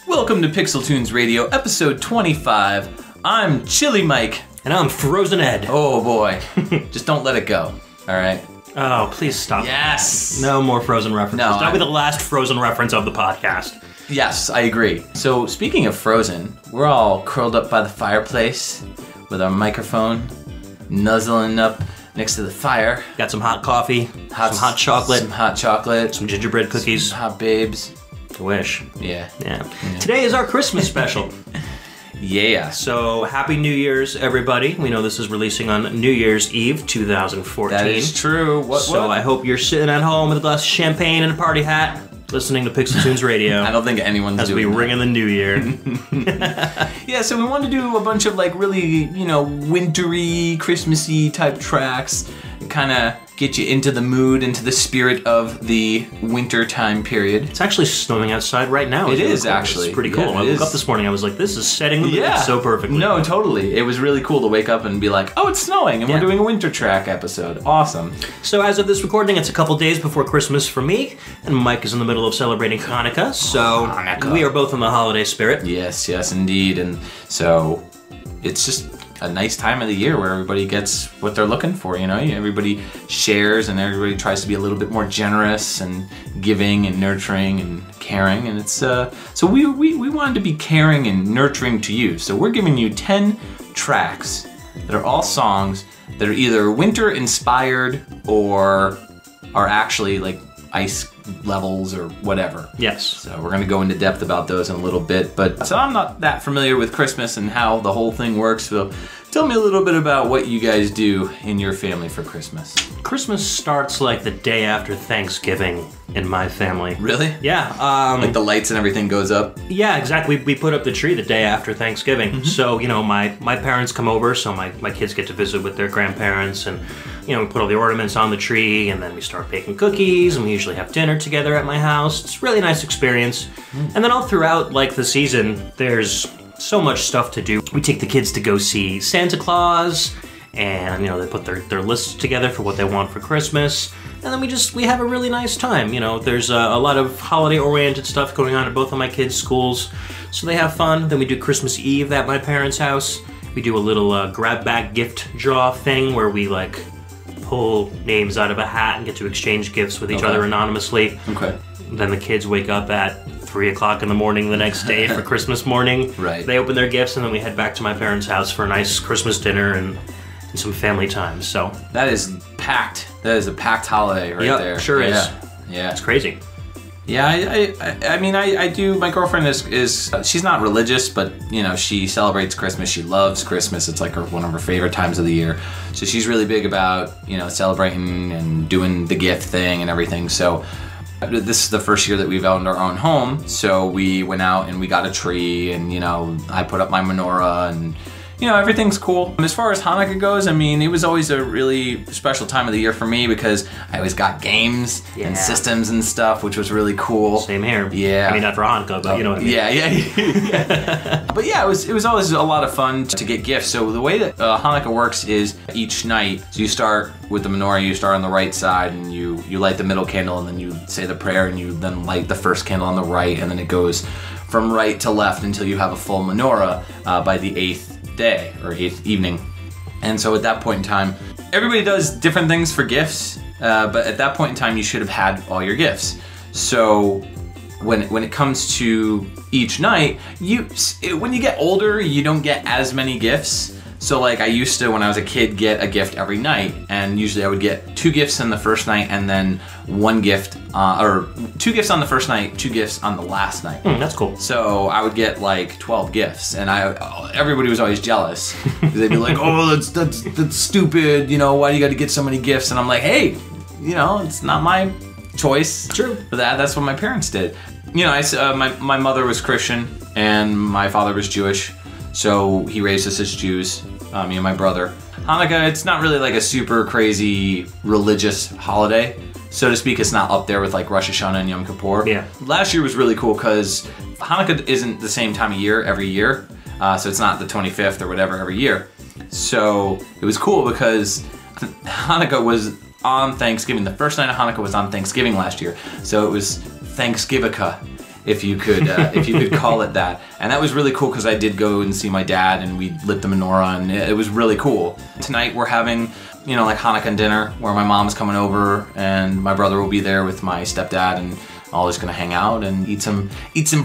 Welcome to PixelTunes Radio, episode 25. I'm Chili Mike. And I'm Frozen Ed. Oh boy. Just don't let it go, alright? Oh, please stop. Yes! No more Frozen references. No, That'll be the last Frozen reference of the podcast. Yes, I agree. So, speaking of Frozen, we're all curled up by the fireplace with our microphone, nuzzling up next to the fire. Got some hot coffee, some hot chocolate. Some hot chocolate. Some gingerbread cookies. Some hot babes. I wish. Yeah. Today is our Christmas special. Yeah. So, Happy New Year's, everybody. We know this is releasing on New Year's Eve, 2014. That is true. What? I hope you're sitting at home with a glass of champagne and a party hat, listening to PixelTunes Radio. I don't think anyone's as doing we ring that. in the new year. Yeah, so we wanted to do a bunch of like really, wintry, Christmassy type tracks, kind of get you into the mood, into the spirit of the winter time period. It's actually snowing outside right now. It is actually. It's pretty cool. Yeah, I woke up this morning, I was like, this is setting the mood so perfectly. No, totally. It was really cool to wake up and be like, oh, it's snowing, and we're doing a winter track episode. Awesome. So as of this recording, it's a couple days before Christmas for me, and Mike is in the middle of celebrating Hanukkah, so we are both in the holiday spirit. Yes, indeed. And so it's just a nice time of the year where everybody gets what they're looking for, Everybody shares and everybody tries to be a little bit more generous and giving and nurturing and caring. And it's so we wanted to be caring and nurturing to you. So we're giving you 10 tracks that are all songs that are either winter inspired or are actually like ice levels or whatever. Yes. So we're going to go into depth about those in a little bit. So I'm not that familiar with Christmas and how the whole thing works. So tell me a little bit about what you guys do in your family for Christmas. Christmas starts like the day after Thanksgiving in my family. Really? Yeah. Like the lights and everything goes up? Yeah, exactly. We put up the tree the day after Thanksgiving. Mm-hmm. So, my parents come over, so my kids get to visit with their grandparents, and, we put all the ornaments on the tree, and then we start baking cookies, and we usually have dinner together at my house. It's a really nice experience. Mm. And then all throughout, like, the season, there's so much stuff to do. We take the kids to go see Santa Claus, and, they put their lists together for what they want for Christmas. And then we have a really nice time. There's a lot of holiday-oriented stuff going on at both of my kids' schools, so they have fun. Then we do Christmas Eve at my parents' house. We do a little grab bag gift draw thing where we pull names out of a hat and get to exchange gifts with each other anonymously. Okay. Then the kids wake up at 3 o'clock in the morning the next day for Christmas morning. Right. They open their gifts, and then we head back to my parents' house for a nice Christmas dinner and some family time. So that is packed. That is a packed holiday right there. Sure is. Yeah. It's crazy. Yeah, I do. My girlfriend is she's not religious, but she celebrates Christmas. She loves Christmas. It's like one of her favorite times of the year. So she's really big about celebrating and doing the gift thing and everything. So this is the first year that we've owned our own home. So we went out and we got a tree, and I put up my menorah, and everything's cool. As far as Hanukkah goes, it was always a really special time of the year for me because I always got games and systems and stuff, which was really cool. Same here. Yeah. Not for Hanukkah, but you know what I mean. Yeah. But yeah, it was always a lot of fun to get gifts. So the way that Hanukkah works is each night, so you start with the menorah, you start on the right side, and you light the middle candle, and then you say the prayer, and you then light the first candle on the right, and then it goes from right to left until you have a full menorah by the 8th day or 8th evening. And so at that point in time, everybody does different things for gifts, but at that point in time you should have had all your gifts. So when it comes to each night, when you get older, you don't get as many gifts. So like I used to, when I was a kid, get a gift every night, and usually I would get 2 gifts on the first night and then 1 gift, or 2 gifts on the first night, 2 gifts on the last night. That's cool. So I would get like 12 gifts, and everybody was always jealous. They'd be like, oh, that's stupid, why do you got to get so many gifts? And I'm like, hey, it's not my choice. True. That's what my parents did. My mother was Christian and my father was Jewish. So he raised us as Jews, me and my brother. Hanukkah, it's not really like a super crazy religious holiday, so to speak. It's not up there with like Rosh Hashanah and Yom Kippur. Yeah. Last year was really cool because Hanukkah isn't the same time of year every year, so it's not the 25th or whatever every year. So it was cool because Hanukkah was on Thanksgiving. The first night of Hanukkah was on Thanksgiving last year, so it was Thanksgivica, if you could call it that. And that was really cool because I did go and see my dad, and we lit the menorah, and it was really cool. Tonight we're having, you know, like Hanukkah dinner where my mom's coming over and my brother will be there with my stepdad, and all just gonna hang out and eat some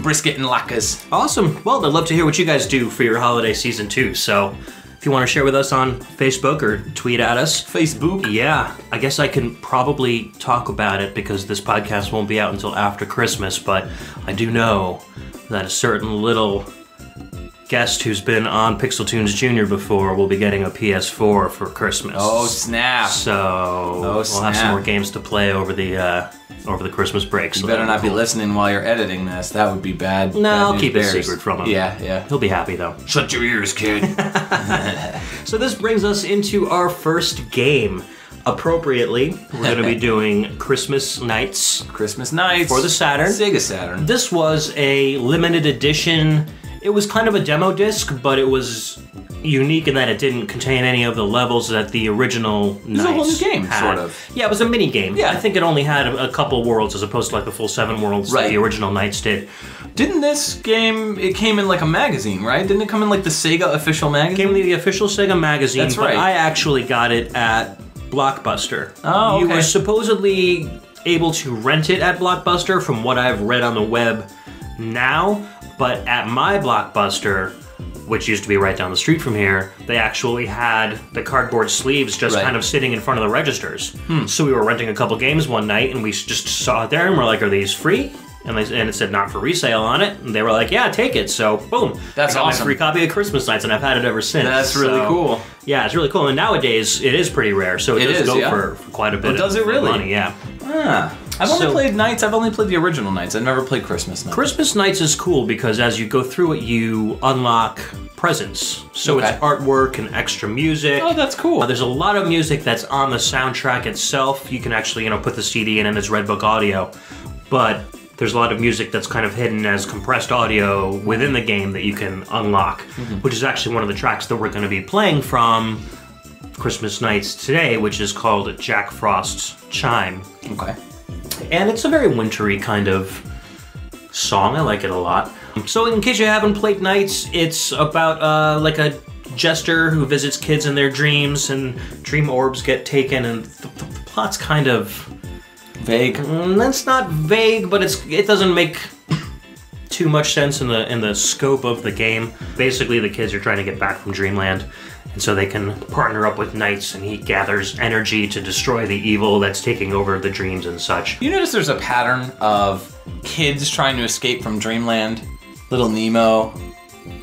brisket and latkes. Awesome. Well, I'd love to hear what you guys do for your holiday season too. So if you want to share with us on Facebook or tweet at us. Facebook? Yeah, I guess I can probably talk about it because this podcast won't be out until after Christmas, but I do know that a certain little guest who's been on PixelTunes Jr. before will be getting a PS4 for Christmas. Oh, snap. So we'll have some more games to play over the Christmas break. You better not be listening while you're editing this. That would be bad. No, I'll keep it a secret from him. Yeah. He'll be happy though. Shut your ears, kid. So this brings us into our first game. Appropriately, we're going to be doing Christmas Nights. Christmas Nights. For the Saturn. Sega Saturn. This was a limited edition. It was kind of a demo disc, but it was unique in that it didn't contain any of the levels that the original Nights had. It was a whole new game, sort of. Yeah, it was a mini game. Yeah. I think it only had a couple worlds as opposed to like the full 7 worlds that the original Nights did. Didn't this game, it came in like a magazine, right? Didn't it come in like the Sega official magazine? It came in the official Sega magazine, That's right. But I actually got it at Blockbuster. Oh, okay. You were supposedly able to rent it at Blockbuster from what I've read on the web now, but at my Blockbuster, which used to be right down the street from here, they actually had the cardboard sleeves just kind of sitting in front of the registers. So we were renting a couple games one night, and we just saw it there, and we're like, are these free? And it said not for resale on it, and they were like, yeah, take it. So boom, that's I got awesome. My free copy of Christmas Nights, and I've had it ever since. That's really cool. Yeah, it's really cool, and nowadays it is pretty rare, so it does go for quite a bit of money. Yeah. I've only played Nights. I've only played the original Nights. I've never played Christmas Nights. Christmas Nights is cool because as you go through it, you unlock presents. So it's artwork and extra music. Oh, that's cool. There's a lot of music that's on the soundtrack itself. You can actually, put the CD in and it's Redbook audio, but there's a lot of music that's kind of hidden as compressed audio within the game that you can unlock, which is actually one of the tracks that we're going to be playing from Christmas Nights today, which is called Jack Frost's Chime. Okay. And it's a very wintry kind of song. I like it a lot. So in case you haven't played Nights, it's about like a jester who visits kids in their dreams, and dream orbs get taken, and the plot's kind of vague. That's not vague, but it doesn't make too much sense in the scope of the game. Basically, the kids are trying to get back from Dreamland, and so they can partner up with Nights, and he gathers energy to destroy the evil that's taking over the dreams and such. You notice there's a pattern of kids trying to escape from Dreamland? Little Nemo.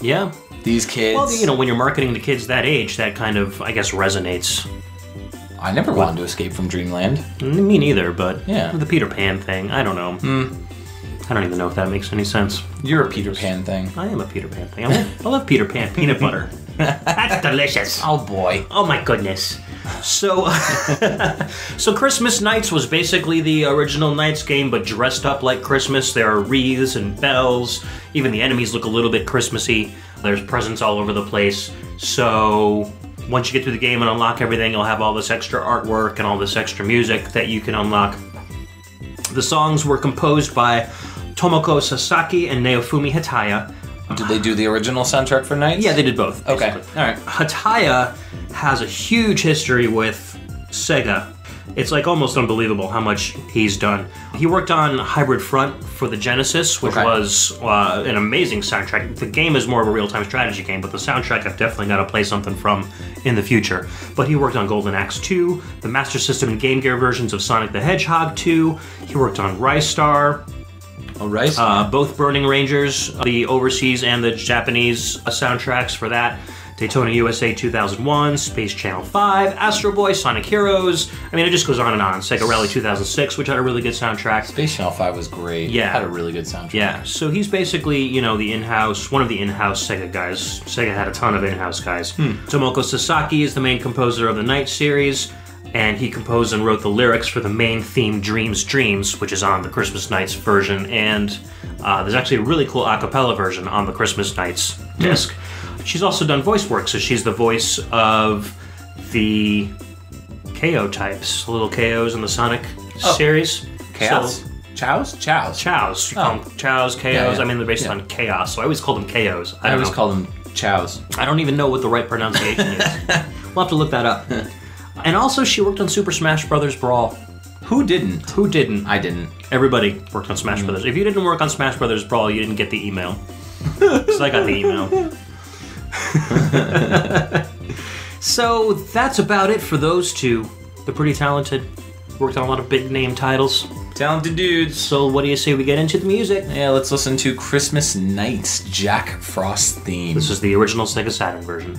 Yeah. These kids. Well, when you're marketing to kids that age, that kind of, I guess, resonates. I never wanted to escape from Dreamland. Me neither, but yeah. The Peter Pan thing, I don't know. I don't even know if that makes any sense. You're a Peter Pan thing. I am a Peter Pan thing. I love Peter Pan peanut butter. That's delicious. Oh boy. Oh my goodness. So, so Christmas Nights was basically the original Nights game, but dressed up like Christmas. There are wreaths and bells. Even the enemies look a little bit Christmassy. There's presents all over the place. So once you get through the game and unlock everything, you'll have all this extra artwork and all this extra music that you can unlock. The songs were composed by Tomoko Sasaki and Naofumi Hataya. Did they do the original soundtrack for Nights? Yeah, they did both. Okay, basically. all right. Hataya has a huge history with Sega. It's like almost unbelievable how much he's done. He worked on Hybrid Front for the Genesis, which was an amazing soundtrack. The game is more of a real-time strategy game, but the soundtrack I've definitely got to play something from in the future. But he worked on Golden Axe 2, the Master System and Game Gear versions of Sonic the Hedgehog 2. He worked on Rise Star. Right. Both Burning Rangers, the overseas and the Japanese soundtracks for that. Daytona USA 2001, Space Channel 5, Astro Boy, Sonic Heroes. I mean, it just goes on and on. Sega Rally 2006, which had a really good soundtrack. Space Channel 5 was great. Yeah. It had a really good soundtrack. Yeah, so he's basically, you know, one of the in-house Sega guys. Sega had a ton of in-house guys. Tomoko Sasaki is the main composer of the Night series, and he composed and wrote the lyrics for the main theme, Dreams, Dreams, which is on the Christmas Nights version, and there's actually a really cool a cappella version on the Christmas Nights disc. She's also done voice work, so she's the voice of the KO types, little KOs in the Sonic series. Chaos? So, Chows? Chows. Chows. You call them Chows, KOs. Yeah. I mean, they're based on chaos, so I always call them KOs. I always call them Chows. I don't even know what the right pronunciation is. We'll have to look that up. And also, she worked on Super Smash Bros. Brawl. Who didn't? Who didn't? I didn't. Everybody worked on Smash Brothers. If you didn't work on Smash Brothers Brawl, you didn't get the email. Because I got the email. So that's about it for those two. They're pretty talented. Worked on a lot of big name titles. Talented dudes. So what do you say we get into the music? Yeah, let's listen to Christmas Nights Jack Frost theme. This is the original Sega Saturn version.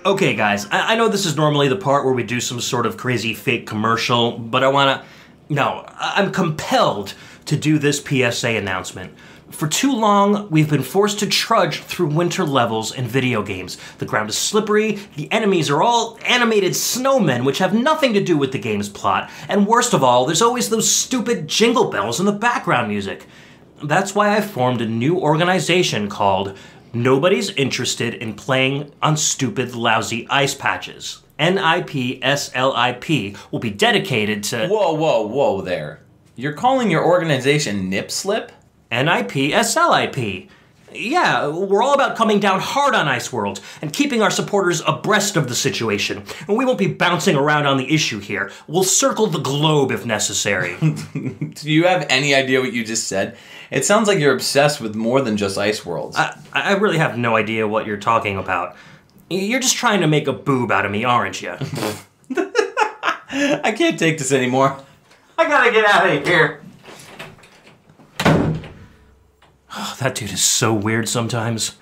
Okay, guys, I know this is normally the part where we do some sort of crazy fake commercial, but I'm compelled to do this PSA announcement. For too long, we've been forced to trudge through winter levels in video games. The ground is slippery, the enemies are all animated snowmen, which have nothing to do with the game's plot, and worst of all, there's always those stupid jingle bells in the background music. That's why I formed a new organization called Nobody's Interested in Playing on Stupid Lousy Ice Patches. NIPSLIP will be dedicated to... Whoa there. You're calling your organization Nip Slip? NIPSLIP. Yeah, we're all about coming down hard on Ice World and keeping our supporters abreast of the situation. And we won't be bouncing around on the issue here. We'll circle the globe if necessary. Do you have any idea what you just said? It sounds like you're obsessed with more than just Ice Worlds. I really have no idea what you're talking about. You're just trying to make a boob out of me, aren't you? I can't take this anymore. I gotta get out of here. Oh, that dude is so weird sometimes.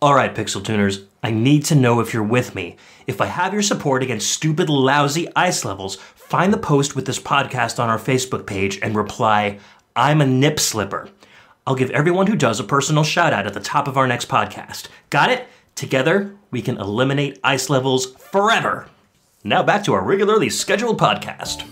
Alright, Pixel Tuners, I need to know if you're with me. If I have your support against stupid, lousy ice levels, find the post with this podcast on our Facebook page and reply, I'm a nip slipper. I'll give everyone who does a personal shout out at the top of our next podcast. Got it? Together, we can eliminate ice levels forever. Now back to our regularly scheduled podcast.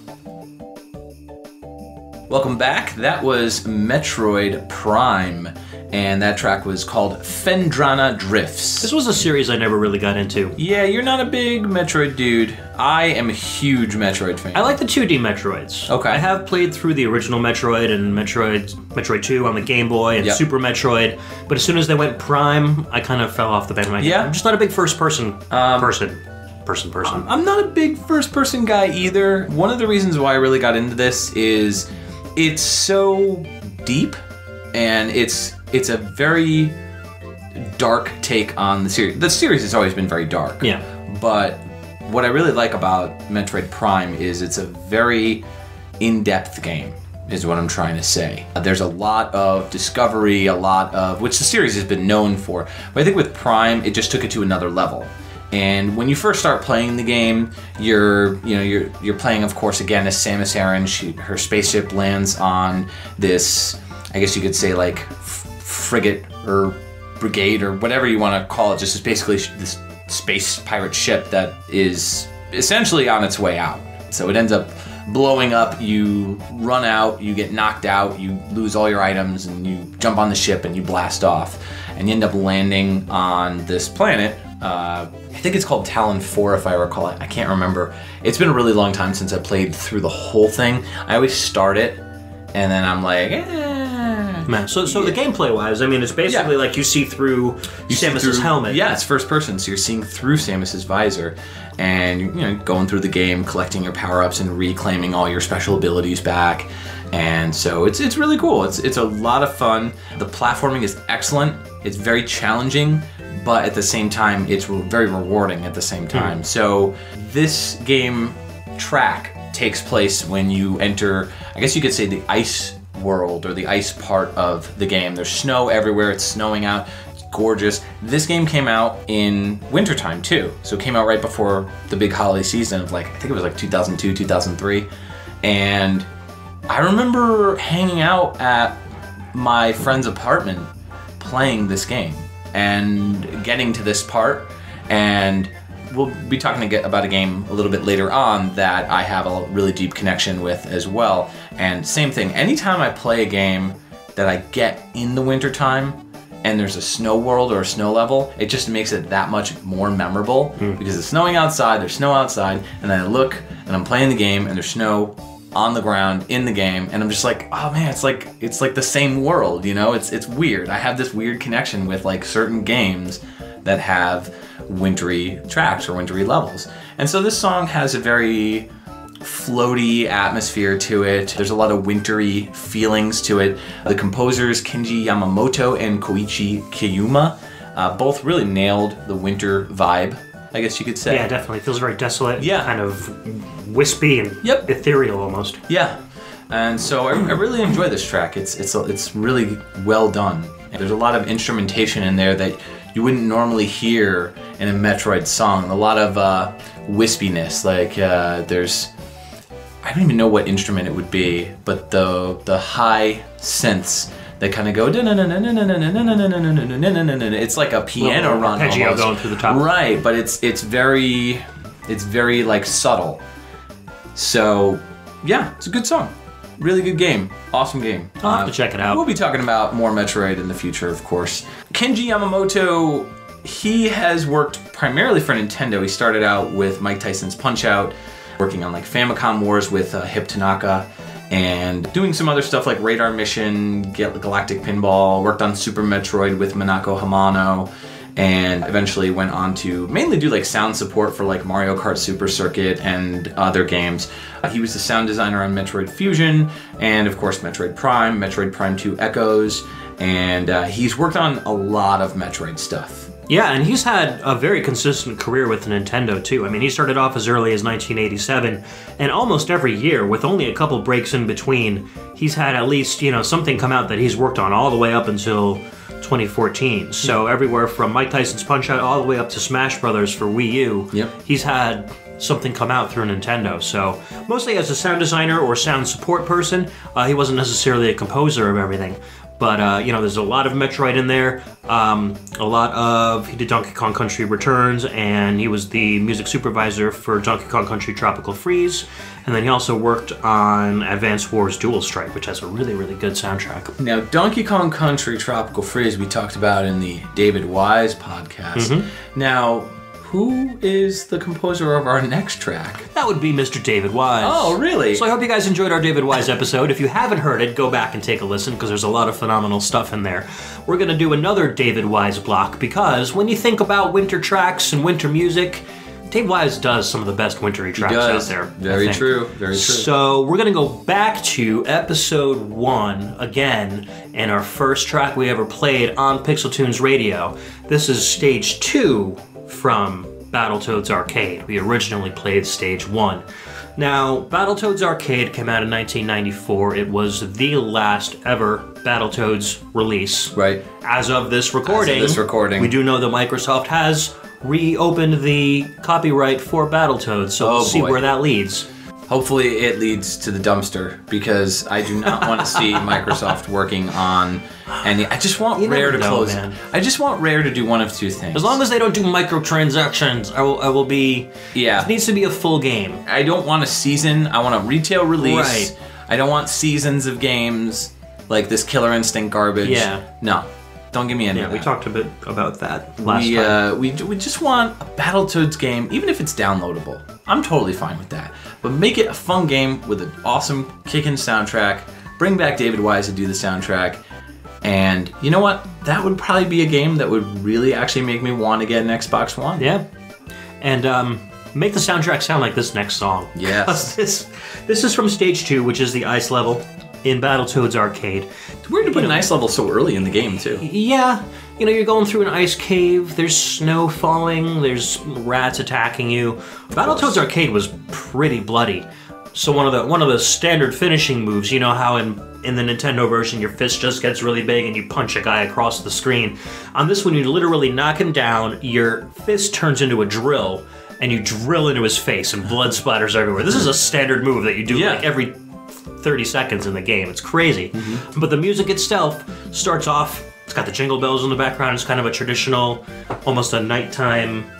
Welcome back. That was Metroid Prime, and that track was called Phendrana Drifts. This was a series I never really got into. Yeah, you're not a big Metroid dude. I am a huge Metroid fan. I like the 2D Metroids. Okay. I have played through the original Metroid and Metroid 2 on the Game Boy and Super Metroid, but as soon as they went Prime, I kind of fell off the bandwagon. Yeah. I'm just not a big first-person person. I'm not a big first-person guy either. One of the reasons why I really got into this is it's so deep, and it's a very dark take on the series. The series has always been very dark. Yeah. But what I really like about Metroid Prime is it's a very in-depth game, is what I'm trying to say. There's a lot of discovery, which the series has been known for. But I think with Prime, it just took it to another level. And when you first start playing the game, you're playing, of course, again as Samus Aran. Her spaceship lands on this, I guess you could say, like frigate or brigade or whatever you want to call it. Just basically this space pirate ship that is essentially on its way out. So it ends up blowing up. You run out, you get knocked out, you lose all your items, and you jump on the ship and you blast off, and you end up landing on this planet. I think it's called Talon 4 if I recall. I can't remember. It's been a really long time since I played through the whole thing. I always start it, and then I'm like, Man, so the gameplay-wise, I mean, it's basically like you see through Samus's helmet. Yeah, it's first person, so you're seeing through Samus's visor, and you're going through the game, collecting your power-ups and reclaiming all your special abilities back. And so it's really cool. It's a lot of fun. The platforming is excellent. It's very challenging, but at the same time, it's very rewarding at the same time. So this game track takes place when you enter, I guess you could say, the ice world or the ice part of the game. There's snow everywhere. It's snowing out. It's gorgeous. This game came out in wintertime too. So it came out right before the big holiday season of I think it was 2002, 2003. And I remember hanging out at my friend's apartment playing this game and getting to this part, and we'll be talking about a game a little bit later on that I have a really deep connection with as well. And same thing, anytime I play a game that I get in the wintertime and there's a snow world or a snow level, it just makes it that much more memorable because it's snowing outside, there's snow outside, and then I look and I'm playing the game and there's snow on the ground in the game, and I'm just like, oh man, it's like the same world, it's weird. I have this weird connection with certain games that have wintry tracks or wintry levels. And so this song has a very floaty atmosphere to it. There's a lot of wintry feelings to it. The composers Kenji Yamamoto and Koichi Kiyuma both really nailed the winter vibe, I guess you could say. Yeah, definitely. It feels very desolate. Yeah. Kind of wispy and ethereal almost. Yeah. And so I really enjoy this track. It's really well done. There's a lot of instrumentation in there that you wouldn't normally hear in a Metroid song. A lot of wispiness, like there's, I don't even know what instrument it would be, but the high synths that kind of go, it's like a piano run arpeggio going through the top. Right, but it's very like subtle. So yeah, it's a good song. Really good game. Awesome game. I'll have to check it out. We'll be talking about more Metroid in the future, of course. Kenji Yamamoto, he has worked primarily for Nintendo. He started out with Mike Tyson's Punch-Out, working on like Famicom Wars with Hip Tanaka, and doing some other stuff like Radar Mission, Galactic Pinball, worked on Super Metroid with Minako Hamano, and eventually went on to mainly do like sound support for like Mario Kart Super Circuit and other games. He was the sound designer on Metroid Fusion, and of course Metroid Prime 2 Echoes, and he's worked on a lot of Metroid stuff. Yeah, and he's had a very consistent career with Nintendo too. I mean, he started off as early as 1987, and almost every year, with only a couple breaks in between, he's had at least, you know, something come out that he's worked on all the way up until 2014. So everywhere from Mike Tyson's Punch-Out all the way up to Smash Brothers for Wii U, he's had something come out through Nintendo. So mostly as a sound designer or sound support person, he wasn't necessarily a composer of everything. But, you know, there's a lot of Metroid in there, he did Donkey Kong Country Returns, and he was the music supervisor for Donkey Kong Country Tropical Freeze, and then he also worked on Advance Wars Dual Strike, which has a really, really good soundtrack. Now, Donkey Kong Country Tropical Freeze we talked about in the David Wise podcast. Now, who is the composer of our next track? That would be Mr. David Wise. Oh, really? So I hope you guys enjoyed our David Wise episode. If you haven't heard it, go back and take a listen, because there's a lot of phenomenal stuff in there. We're going to do another David Wise block, because when you think about winter tracks and winter music, Dave Wise does some of the best wintry tracks out there. Very true, very true. So we're going to go back to episode 1 again, and our first track we ever played on PixelTunes Radio. This is stage 2 from Battletoads Arcade. We originally played stage 1. Now, Battletoads Arcade came out in 1994. It was the last ever Battletoads release. Right. As of this recording, we do know that Microsoft has reopened the copyright for Battletoads, so we'll see where that leads. Hopefully it leads to the dumpster, because I do not want to see Microsoft working on any. I just want Rare to close. Man. I just want Rare to do one of two things. As long as they don't do microtransactions, I will be. Yeah. It needs to be a full game. I don't want a season. I want a retail release. Right. I don't want seasons of games like this Killer Instinct garbage. Yeah. No. Don't give me any of that. We talked a bit about that last time. We just want a Battletoads game, even if it's downloadable. I'm totally fine with that. But make it a fun game with an awesome kickin' soundtrack. Bring back David Wise to do the soundtrack. And you know what? That would probably be a game that would really actually make me want to get an Xbox One. Yeah. And make the soundtrack sound like this next song. Yes. This is from stage 2, which is the ice level in Battletoads Arcade. It's weird to put an ice level so early in the game, too. Yeah. You know, you're going through an ice cave, there's snow falling, there's rats attacking you. Battletoads Arcade was pretty bloody. So one of the standard finishing moves, you know how in the Nintendo version your fist just gets really big and you punch a guy across the screen. On this one you literally knock him down, your fist turns into a drill, and you drill into his face and blood splatters everywhere. This is a standard move that you do like every 30 seconds in the game. It's crazy. But the music itself starts off, it's got the jingle bells in the background. It's kind of a traditional, almost a nighttime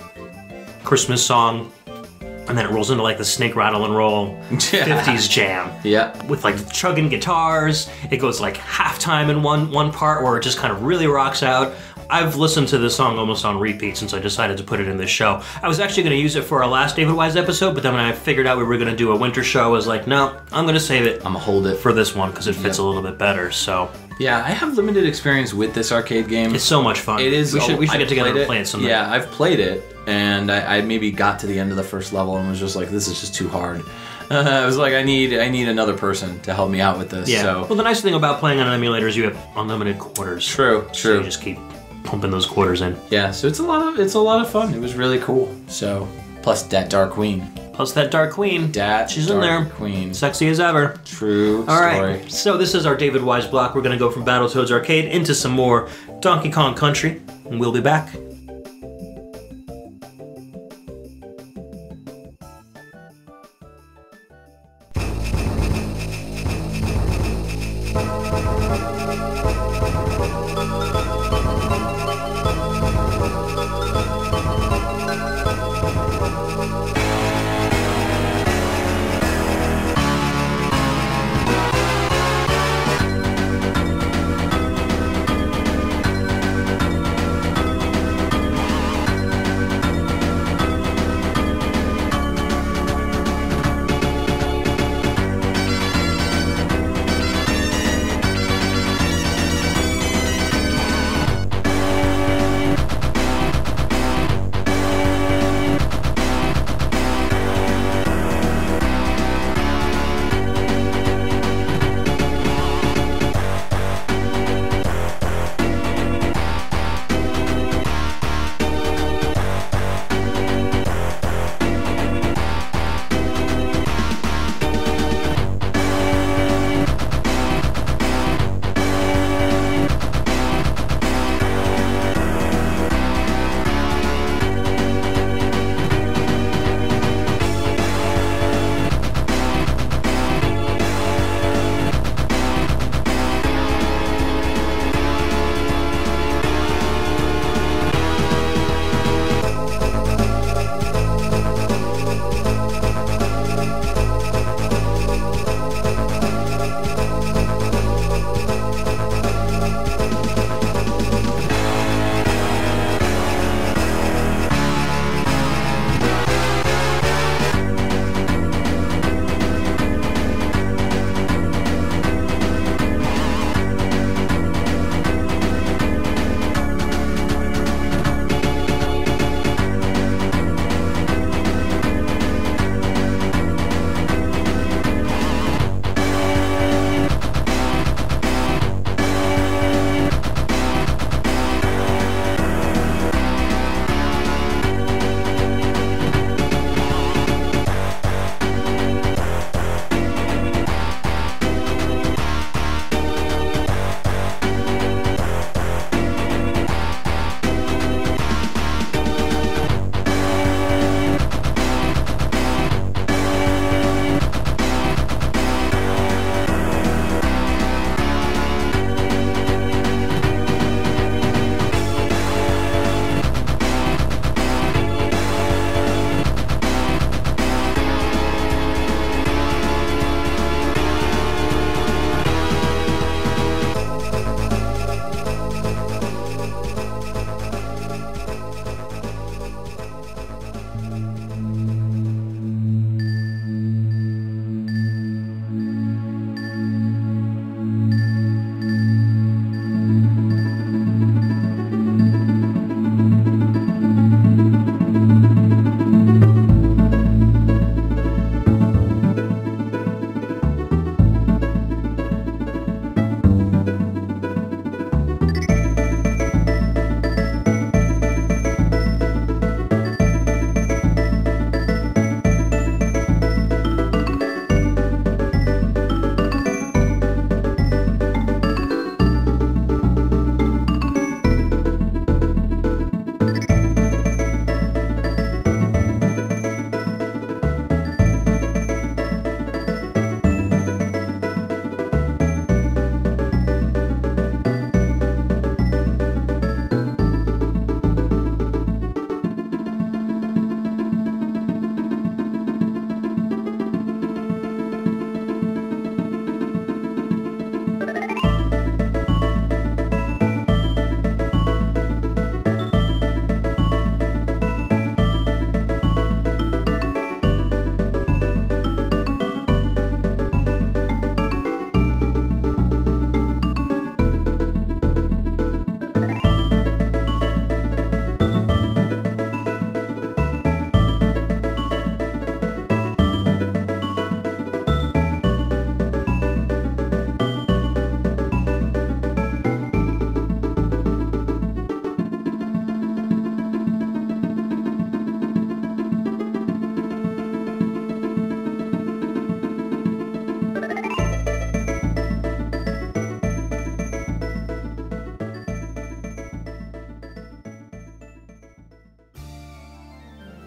Christmas song. And then it rolls into like the Snake Rattle and Roll 50s jam. Yeah. With like chugging guitars. It goes like halftime in one part where it just kind of really rocks out. I've listened to this song almost on repeat since I decided to put it in this show. I was actually going to use it for our last David Wise episode, but then when I figured out we were going to do a winter show, I was like, no, I'm going to save it. I'm going to hold it for this one because it fits a little bit better. So yeah, I have limited experience with this arcade game. It's so much fun. It is. We should get together and play it someday. Yeah, I've played it, and I maybe got to the end of the first level and was just like, this is just too hard. I was like, I need another person to help me out with this. Yeah. So. Well, the nice thing about playing on an emulator is you have unlimited quarters. True. So you just keep pumping those quarters in. Yeah. So it's a lot of fun. It was really cool. So plus that Dark Queen. She's in there. Queen. Sexy as ever. True story. All right. So this is our David Wise block. We're going to go from Battletoads Arcade into some more Donkey Kong Country. and we'll be back.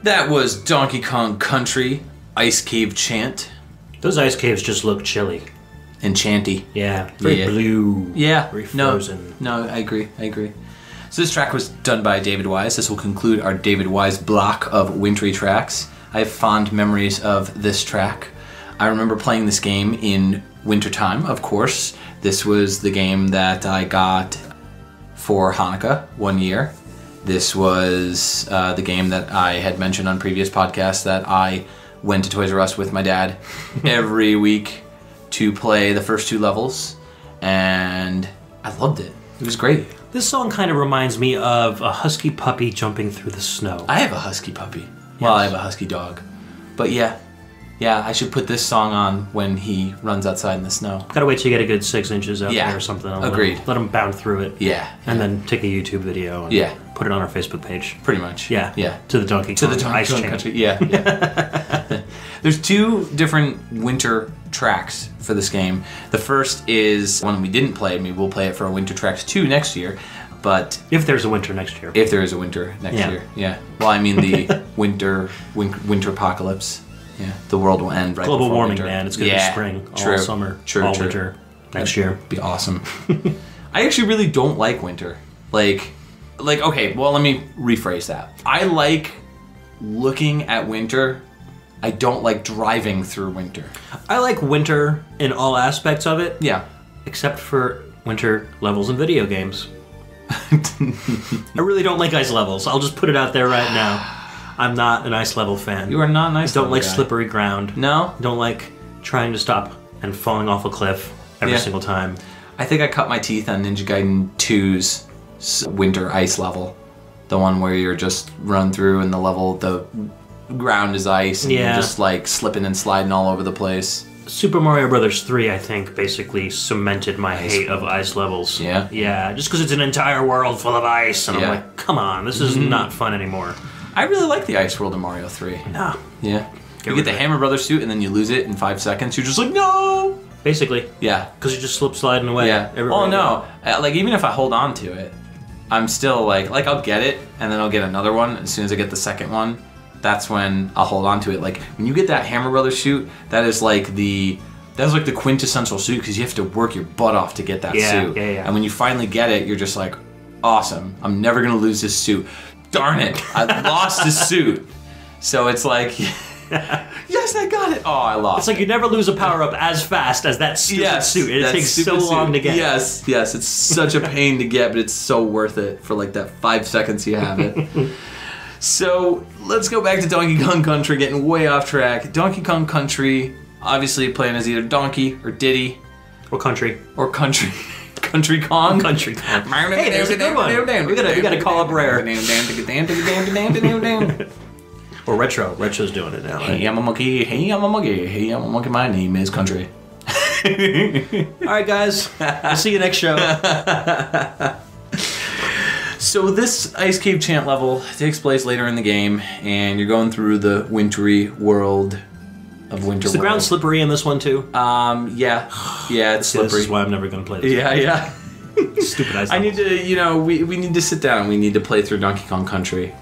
That was Donkey Kong Country Ice Cave Chant. Those ice caves just look chilly. Enchanty. Yeah, very blue. Yeah, very frozen. No, I agree. So this track was done by David Wise. This will conclude our David Wise block of wintry tracks. I have fond memories of this track. I remember playing this game in wintertime, of course. This was the game that I got for Hanukkah one year. This was the game that I had mentioned on previous podcasts that I went to Toys R Us with my dad every week to play the first 2 levels, and I loved it. It was great. This song kind of reminds me of a husky puppy jumping through the snow. I have a husky puppy. Well, I have a husky dog. But yeah, I should put this song on when he runs outside in the snow. Gotta wait till you get a good 6 inches out there or something. Agreed. Let him bound through it. Yeah. And then take a YouTube video and put it on our Facebook page. Pretty much. Yeah. To the Donkey Kong Ice Chain. Country. Yeah. There's 2 different winter tracks for this game. The first is one we didn't play. Maybe we'll play it for Winter Tracks 2 next year. But if there's a winter next year. If there is a winter next year. Yeah. Well, I mean the winter apocalypse. Yeah. The world will end right Global before warming, winter. man. It's going to be spring all summer, all winter next year. Be awesome. I actually really don't like winter. Like, okay, well, let me rephrase that. I like looking at winter. I don't like driving through winter. I like winter in all aspects of it. Yeah. Except for winter levels in video games. I really don't like ice levels. I'll just put it out there right now. I'm not an ice level fan. You are not an ice level Don't like guy. slippery ground. No? Don't like trying to stop and falling off a cliff every single time. I think I cut my teeth on Ninja Gaiden 2's winter ice level. The one where you're just run through and the ground is ice and you're just like slipping and sliding all over the place. Super Mario Brothers 3, I think, basically cemented my hate of ice levels. Yeah? Yeah, just because it's an entire world full of ice, and I'm like, come on, this is not fun anymore. I really like the ice world in Mario 3. No. Yeah. You get the Hammer Brothers suit and then you lose it in 5 seconds. You're just like, no! Basically. Yeah. Because you just slip sliding away. Yeah. Oh, no. Like, even if I hold on to it, I'm still like I'll get it, and then I'll get another one. As soon as I get the second one, that's when I'll hold on to it. Like, when you get that Hammer Brothers suit, that is like the quintessential suit, because you have to work your butt off to get that suit. Yeah. And when you finally get it, you're just like, awesome. I'm never going to lose this suit. Darn it, I lost the suit. So it's like, yes, I got it. Oh, I lost. It's like you never lose a power-up as fast as that stupid suit. It takes so long to get. Yes, it's such a pain to get, but it's so worth it for like that 5 seconds you have it. So let's go back to Donkey Kong Country, getting way off track. Donkey Kong Country, obviously playing as either Donkey or Diddy. Or Country. Country Kong? Country Kong. Hey, there's a good one. We gotta call up Rare. Or Retro. Retro's doing it now. Right? Hey, I'm a monkey. My name is Country. Alright, guys. I'll see you next show. So this Ice Cave Chant level takes place later in the game, and you're going through the wintry world of Winter Is the ground slippery in this one too? Yeah, it's slippery. This is why I'm never going to play this. Yeah. Stupid ice levels. I need to, we need to sit down. We need to play through Donkey Kong Country.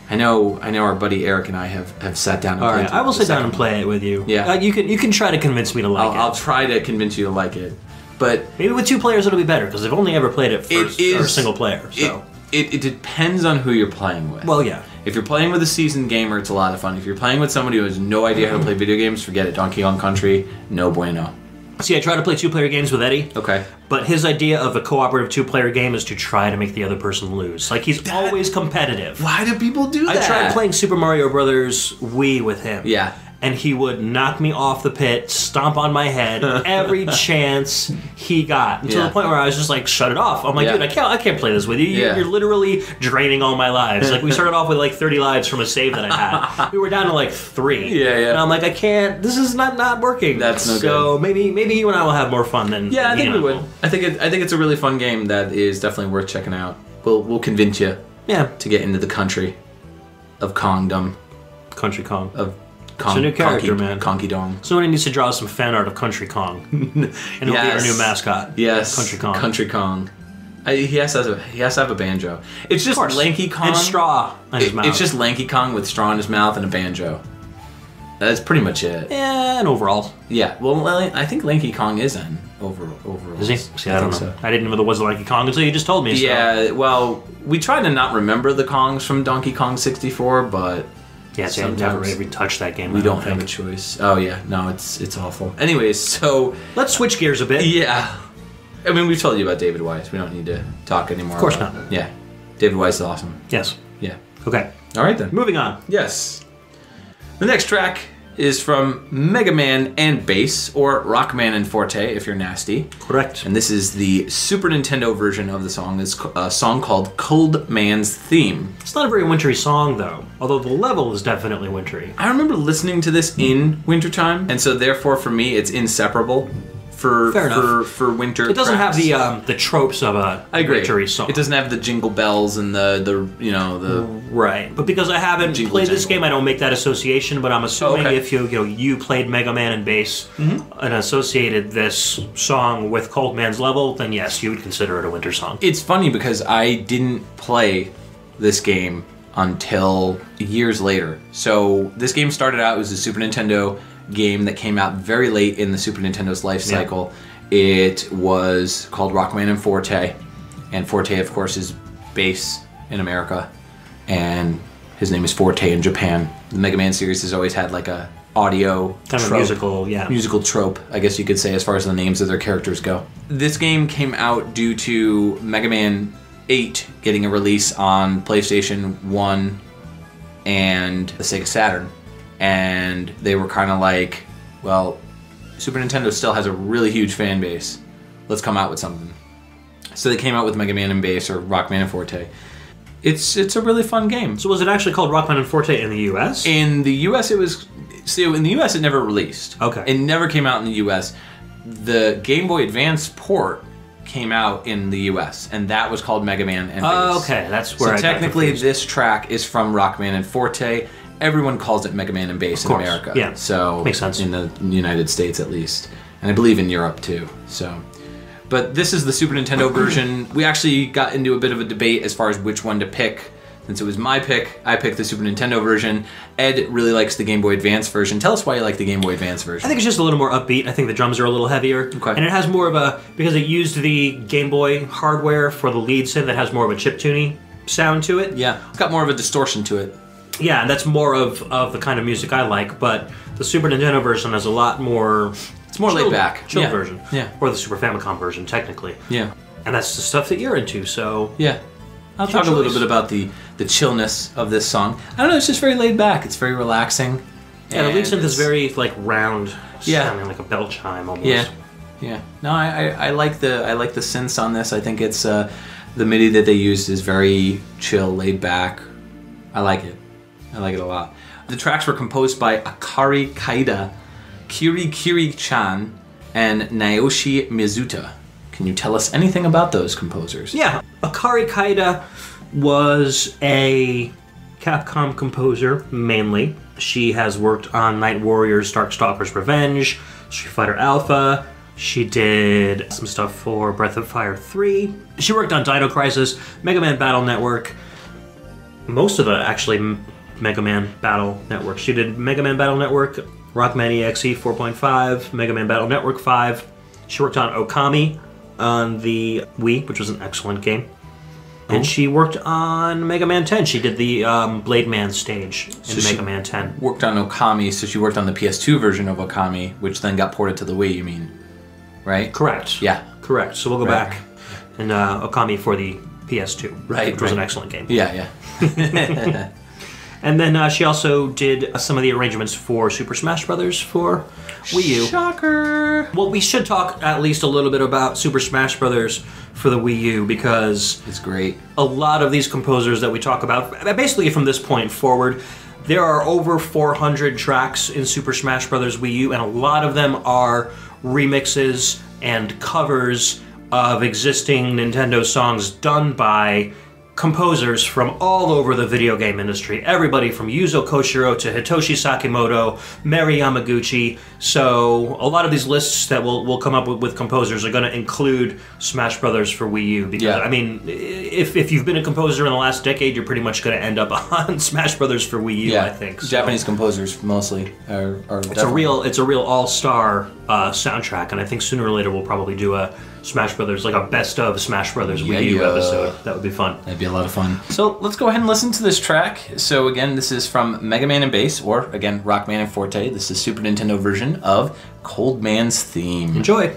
I know our buddy Eric and I have sat down and played Alright, I will sit down and play it with you. Yeah. You can try to convince me to like it. I'll try to convince you to like it. But maybe with 2 players it'll be better, because I've only ever played it first or single player. So it depends on who you're playing with. Well, yeah. If you're playing with a seasoned gamer, it's a lot of fun. If you're playing with somebody who has no idea how to play video games, forget it. Donkey Kong Country, no bueno. See, I try to play 2-player games with Eddie. Okay. But his idea of a cooperative 2-player game is to try to make the other person lose. Like, he's always competitive. Why do people do that? I tried playing Super Mario Brothers Wii with him. Yeah. And he would knock me off the pit, stomp on my head every chance he got. Until the point where I was just like, shut it off. I'm like, dude, I can't play this with you. You're literally draining all my lives. Like, we started off with like 30 lives from a save that I had. We were down to like 3. Yeah. And I'm like, I can't, this is not working. That's no good. So maybe you and I will have more fun than I think we would. will. I think it's a really fun game that is definitely worth checking out. We'll convince you to get into the country of Kongdom. Country Kong. It's a new character, man. Conky Dong. Somebody needs to draw some fan art of Country Kong. And he'll be our new mascot. Yes. Country Kong. Country Kong. He has to have a banjo. It's just Lanky Kong and straw in his mouth. It's just Lanky Kong with straw in his mouth and a banjo. That's pretty much it. Yeah, and overalls. Yeah, well, I think Lanky Kong is in overalls. Is he? See, I don't know. So. I didn't know there was a Lanky Kong until you just told me. So. Yeah, well, we try to not remember the Kongs from Donkey Kong 64, but yeah, see, I've never even touched that game. We don't have a choice. Oh yeah, no, it's awful. Anyways, so let's switch gears a bit. Yeah, I mean, we've told you about David Wise. We don't need to talk anymore. Of course not. Yeah, David Wise is awesome. Yes. Yeah. Okay. All right then. Moving on. Yes. The next track is from Mega Man and Bass, or Rockman and Forte if you're nasty. Correct. And this is the Super Nintendo version of the song. It's a song called Cold Man's Theme. It's not a very wintry song though, although the level is definitely wintry. I remember listening to this in wintertime, and so therefore for me it's inseparable for winter. It doesn't tracks. have the tropes of a wintry song. It doesn't have the jingle bells and the right. But because I haven't played this game, I don't make that association. But I'm assuming if you played Mega Man and Bass and associated this song with Cold Man's level, then yes, you would consider it a winter song. It's funny because I didn't play this game until years later. So this game started out as a Super Nintendo game that came out very late in the Super Nintendo's life cycle. Yeah. It was called Rockman and Forte, of course, is Bass in America, and his name is Forte in Japan. The Mega Man series has always had like a audio kind of musical trope, I guess you could say, as far as the names of their characters go. This game came out due to Mega Man 8 getting a release on PlayStation 1 and the Sega Saturn. And they were kind of like, well, Super Nintendo still has a really huge fan base. Let's come out with something. So they came out with Mega Man and Bass, or Rockman and Forte. It's a really fun game. So was it actually called Rockman and Forte in the U.S.? In the U.S. it was... So in the U.S. it never released. Okay. It never came out in the U.S. The Game Boy Advance port came out in the U.S. and that was called Mega Man and Bass. Oh, okay. That's where So technically this track is from Rockman and Forte. Everyone calls it Mega Man and Bass in America. Yeah, so makes sense. In the United States at least. And I believe in Europe too. So, but this is the Super Nintendo version. We actually got into a bit of a debate as far as which one to pick. Since it was my pick, I picked the Super Nintendo version. Ed really likes the Game Boy Advance version. Tell us why you like the Game Boy Advance version. I think it's just a little more upbeat. I think the drums are a little heavier. Okay. And it has more of a, because it used the Game Boy hardware for the lead synth that has more of a chiptune sound to it. Yeah, it's got more of a distortion to it. Yeah, and that's more of the kind of music I like, but the Super Nintendo version has a lot more... It's more laid back. Chill version. Yeah. Or the Super Famicom version, technically. Yeah. And that's the stuff that you're into, so... Yeah. I'll talk a little bit about the chillness of this song. I don't know, it's just very laid back. It's very relaxing. Yeah, the lead synth is very, like, round. Yeah. Sounding like a bell chime, almost. Yeah. Yeah. No, I like the synths on this. I think it's... the MIDI that they used is very chill, laid back. I like it. I like it a lot. The tracks were composed by Akari Kaida, Kiri-Kiri-chan, and Naoshi Mizuta. Can you tell us anything about those composers? Yeah. Akari Kaida was a Capcom composer, mainly. She has worked on Night Warriors, Darkstalkers Revenge, Street Fighter Alpha. She did some stuff for Breath of Fire 3. She worked on Dino Crisis, Mega Man Battle Network, most of the, actually, Mega Man Battle Network. She did Mega Man Battle Network, Rockman EXE 4.5, Mega Man Battle Network 5. She worked on Okami on the Wii, which was an excellent game. And she worked on Mega Man 10. She did the Blade Man stage in Mega Man 10. Worked on Okami, so she worked on the PS2 version of Okami, which then got ported to the Wii, you mean? Right? Correct. Yeah. Correct. So we'll go back and Okami for the PS2. Right. Which was an excellent game. Yeah, yeah. And then she also did some of the arrangements for Super Smash Bros. For Wii U. Shocker! Well, we should talk at least a little bit about Super Smash Bros. For the Wii U, because it's great. A lot of these composers that we talk about, basically from this point forward, there are over 400 tracks in Super Smash Bros. Wii U, and a lot of them are remixes and covers of existing Nintendo songs done by composers from all over the video game industry. Everybody from Yuzo Koshiro to Hitoshi Sakimoto, Mary Yamaguchi. So a lot of these lists that we'll come up with composers are going to include Smash Brothers for Wii U. Because, I mean, if you've been a composer in the last decade, you're pretty much going to end up on Smash Brothers for Wii U, I think. So Japanese composers mostly are it's a real all-star soundtrack, and I think sooner or later we'll probably do a Smash Brothers, like a best of Smash Brothers Wii U episode. That would be fun. That'd be a lot of fun. So let's go ahead and listen to this track. So again, this is from Mega Man and Bass, or again, Rockman and Forte. This is Super Nintendo version of Cold Man's Theme. Enjoy.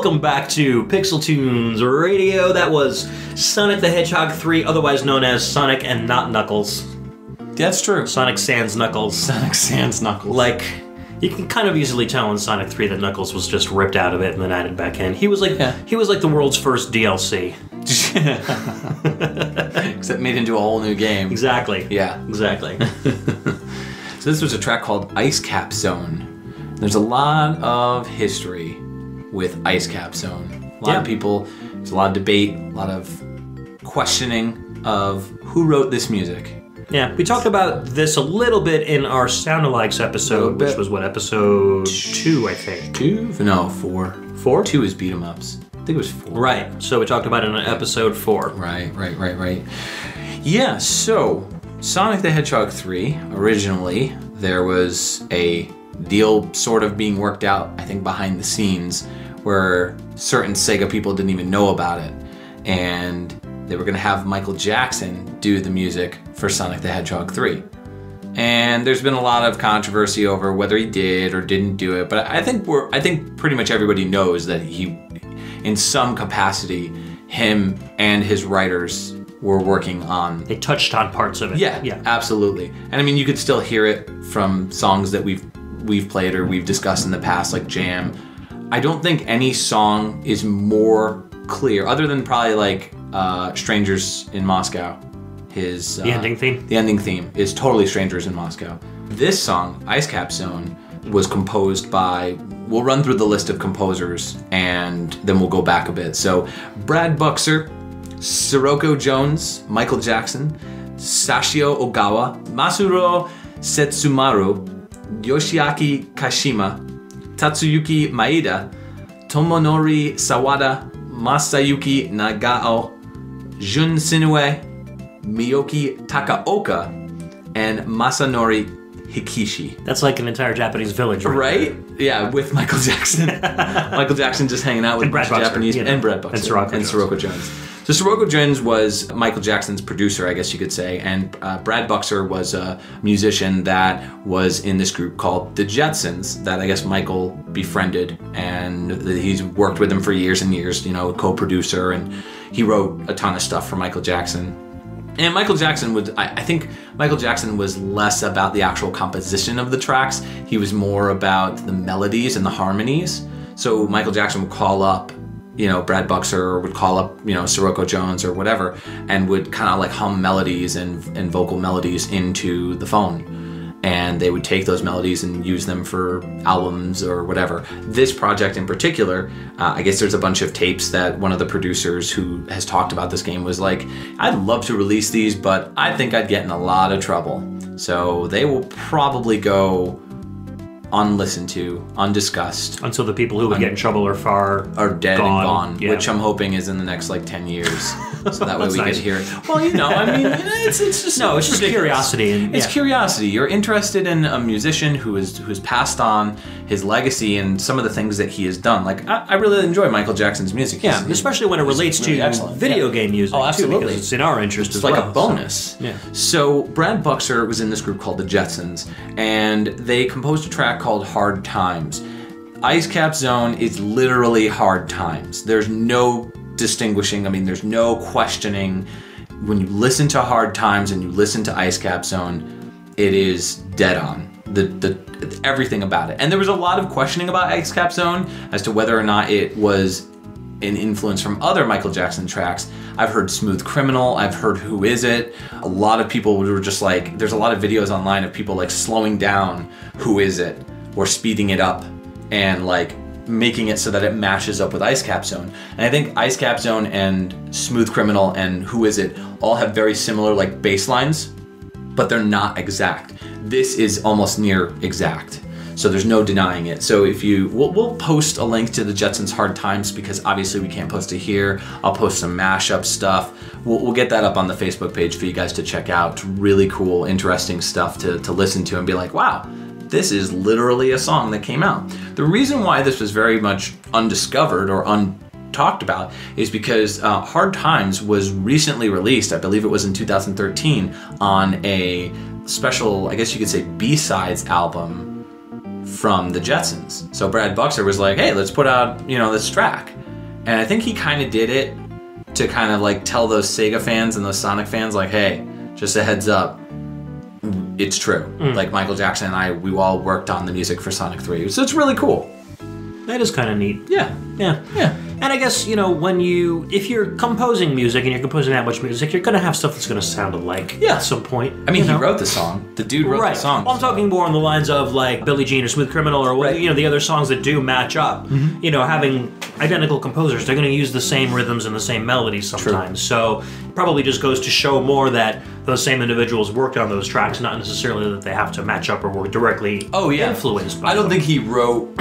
Welcome back to PixelTunes Radio. That was Sonic the Hedgehog 3, otherwise known as Sonic and Not Knuckles. That's true. Sonic Sans Knuckles. Sonic Sans Knuckles. Like, you can kind of easily tell in Sonic 3 that Knuckles was just ripped out of it and then added back in. He was like the world's first DLC. Except made into a whole new game. Exactly. Yeah. Exactly. So this was a track called Ice Cap Zone. There's a lot of history with Ice Cap Zone. A lot of people, there's a lot of debate, a lot of questioning of who wrote this music. Yeah, we talked about this a little bit in our Sound-Alikes episode, which was what, episode 2, I think? 2? No, 4. 4? 2 is beat 'em ups. I think it was 4. Right, so we talked about it in episode 4. Right. Yeah, so Sonic the Hedgehog 3, originally, there was a deal sort of being worked out, I think, behind the scenes, where certain Sega people didn't even know about it. And they were going to have Michael Jackson do the music for Sonic the Hedgehog 3. And there's been a lot of controversy over whether he did or didn't do it, but I think pretty much everybody knows that he, in some capacity, him and his writers were working on. They touched on parts of it. Yeah, absolutely. And I mean, you could still hear it from songs that we've played or we've discussed in the past, like Jam. I don't think any song is more clear, other than probably like Strangers in Moscow. The ending theme? The ending theme is totally Strangers in Moscow. This song, Ice Cap Zone, was composed by, we'll run through the list of composers and then we'll go back a bit. So Brad Buxer, Sirocco Jones, Michael Jackson, Sashio Ogawa, Masuro Setsumaru, Yoshiaki Kashima, Tatsuyuki Maeda, Tomonori Sawada, Masayuki Nagao, Jun Sinue, Miyoki Takaoka, and Masanori Hikishi. That's like an entire Japanese village, right? Yeah, with Michael Jackson. Michael Jackson just hanging out with Japanese and Brad Buxer and Sirocco Jones. So Sirocco Jones was Michael Jackson's producer, I guess you could say, and Brad Buxer was a musician that was in this group called the Jetsons that I guess Michael befriended, and he's worked with them for years and years, co-producer, and he wrote a ton of stuff for Michael Jackson. And Michael Jackson I think Michael Jackson was less about the actual composition of the tracks. He was more about the melodies and the harmonies. So Michael Jackson would call up Brad Buxer, or would call up, Sirocco Jones or whatever, and would kind of like hum melodies and vocal melodies into the phone. And they would take those melodies and use them for albums or whatever. This project in particular, I guess there's a bunch of tapes that one of the producers who has talked about this game was like, I'd love to release these, but I think I'd get in a lot of trouble. So they will probably go unlistened to, undiscussed. Until the people who would get in trouble are dead gone. And gone, yeah. Which I'm hoping is in the next 10 years. So that way we nice. get to hear it. Well, it's just it's just curiosity. It's curiosity. You're interested in a musician who's passed on his legacy and some of the things that he has done. Like I really enjoy Michael Jackson's music. Yeah, especially when it relates to video game music. Oh, absolutely. Too, because it's in our interest as well. It's like a bonus. So Brad Buxer was in this group called the Jetsons, and they composed a track called Hard Times. Ice Cap Zone is literally hard times. There's no distinguishing, there's no questioning. When you listen to Hard Times and you listen to Ice Cap Zone, it is dead on. The everything about it. And there was a lot of questioning about Ice Cap Zone as to whether or not it was an influence from other Michael Jackson tracks. I've heard Smooth Criminal, I've heard Who Is It. A lot of people were just like, there's a lot of videos online of people slowing down Who Is It or speeding it up and making it so that it matches up with Ice Cap Zone. And I think Ice Cap Zone and Smooth Criminal and Who Is It all have very similar bass lines, but they're not exact. This is almost near exact. So there's no denying it. So we'll post a link to the Jetsons' Hard Times because obviously we can't post it here. I'll post some mashup stuff. We'll get that up on the Facebook page for you guys to check out. It's really cool, interesting stuff to listen to and be like, wow, this is literally a song that came out. The reason why this was very much undiscovered or untalked about is because Hard Times was recently released, I believe it was in 2013, on a special, I guess you could say, B-sides album from the Jetsons. So Brad Buxer was like, hey, let's put out, this track. And I think he kind of did it to kind of like tell those Sega fans and those Sonic fans, like, hey, just a heads up, it's true. Like Michael Jackson and we all worked on the music for Sonic 3. So it's really cool. That is kind of neat. Yeah. And I guess, if you're composing music and you're composing that much music, you're going to have stuff that's going to sound alike at some point. I mean, he wrote the song. The dude wrote the song. Well, I'm talking more on the lines of like Billie Jean or Smooth Criminal or the other songs that do match up. Having identical composers, they're going to use the same rhythms and the same melodies sometimes. True. So it probably just goes to show more that those same individuals worked on those tracks, not necessarily that they have to match up or were directly influenced by I don't think he wrote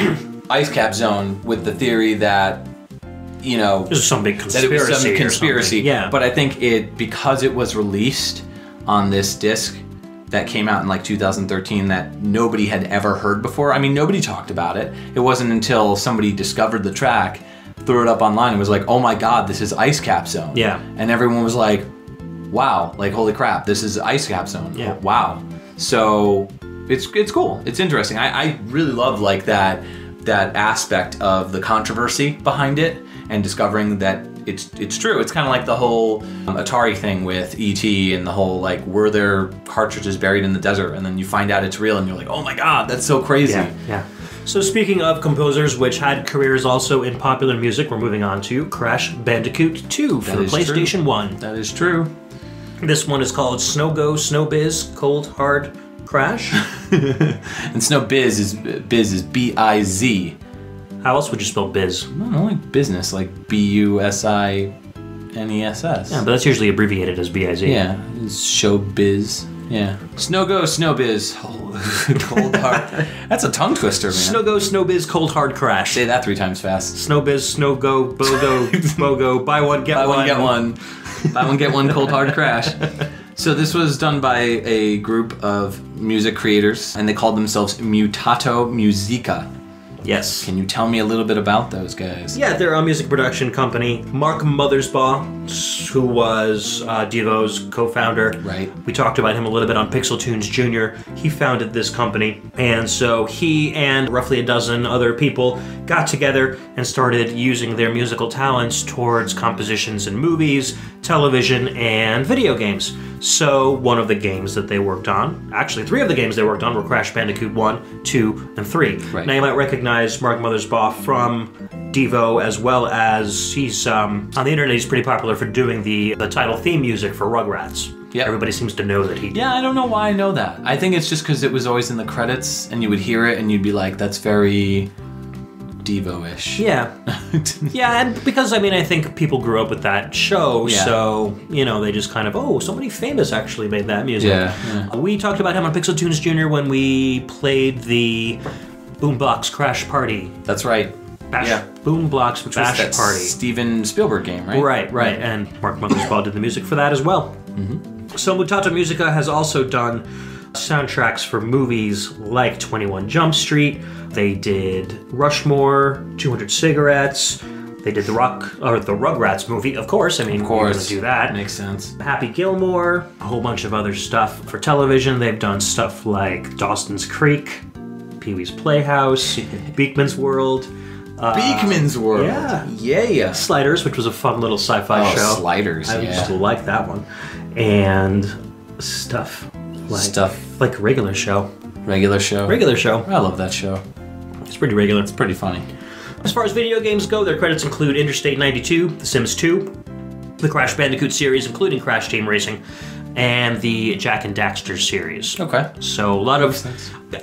Ice Cap Zone with the theory that this is some big conspiracy. That it was some conspiracy. Yeah. But I think because it was released on this disc that came out in like 2013 that nobody had ever heard before. I mean, nobody talked about it. It wasn't until somebody discovered the track, threw it up online, and was like, oh my God, this is Ice Cap Zone. Yeah. And everyone was like, wow, like holy crap, this is Ice Cap Zone. Yeah. Wow. So it's cool. It's interesting. I really love like that aspect of the controversy behind it and discovering that it's true. It's kind of like the whole Atari thing with E.T. and the whole like, were there cartridges buried in the desert? And then you find out it's real and you're like, oh my God, that's so crazy. Yeah. So speaking of composers which had careers also in popular music, we're moving on to Crash Bandicoot 2 for PlayStation 1. That is true. This one is called Snow Go, Snow Biz, Cold Hard Crash. And Snow Biz is B-I-Z. How else would you spell biz? I don't know, like business, like B-U-S-I-N-E-S-S. Yeah, but that's usually abbreviated as B-I-Z. Yeah, it's showbiz. Yeah. Snow Go, Snow Biz, Cold Hard. That's a tongue twister, man. Snow Go, Snow Biz, Cold Hard Crash. Say that 3 times fast. Snow Biz, Snow Go, Bogo, Bogo, buy one, get one. Buy one, get one. Buy one, get one, Cold Hard Crash. So this was done by a group of music creators, and they called themselves Mutato Musica. Yes. Can you tell me a little bit about those guys? Yeah, they're a music production company. Mark Mothersbaugh, who was Devo's co-founder. Right. We talked about him a little bit on PixelTunes Jr. He founded this company. And so he and roughly a dozen other people got together and started using their musical talents towards compositions in movies, television, and video games. So one of the games that they worked on, actually 3 of the games they worked on were Crash Bandicoot 1, 2, and 3. Right. Now you might recognize Mark Mothersbaugh from Devo, as well as he's, on the internet he's pretty popular for doing the title theme music for Rugrats. Yeah. Everybody seems to know that he did. Yeah, I don't know why I know that. I think it's just because it was always in the credits and you would hear it and you'd be like, that's very Devo-ish. Yeah. Yeah, and because, I think people grew up with that show, so, they just kind of, somebody famous actually made that music. Yeah. We talked about him on PixelTunes Jr. when we played the Boombox Crash Party. That's right. Boombox Bash Party. Steven Spielberg game, right? Right. And Mark Mothersbaugh did the music for that as well. Mm-hmm. So Mutato Musica has also done soundtracks for movies like 21 Jump Street. They did Rushmore, 200 Cigarettes. They did the Rugrats movie, of course. Of course. You're gonna do that. Makes sense. Happy Gilmore, a whole bunch of other stuff for television. They've done stuff like Dawson's Creek, Pee-wee's Playhouse, Beakman's World. Beakman's World. Yeah. Sliders, which was a fun little sci-fi show. Sliders, I used to like that one. And stuff like Regular Show. Regular Show. I love that show. It's pretty regular. It's pretty funny. As far as video games go, their credits include Interstate 92, The Sims 2, the Crash Bandicoot series, including Crash Team Racing, and the Jak and Daxter series. Okay. So a lot of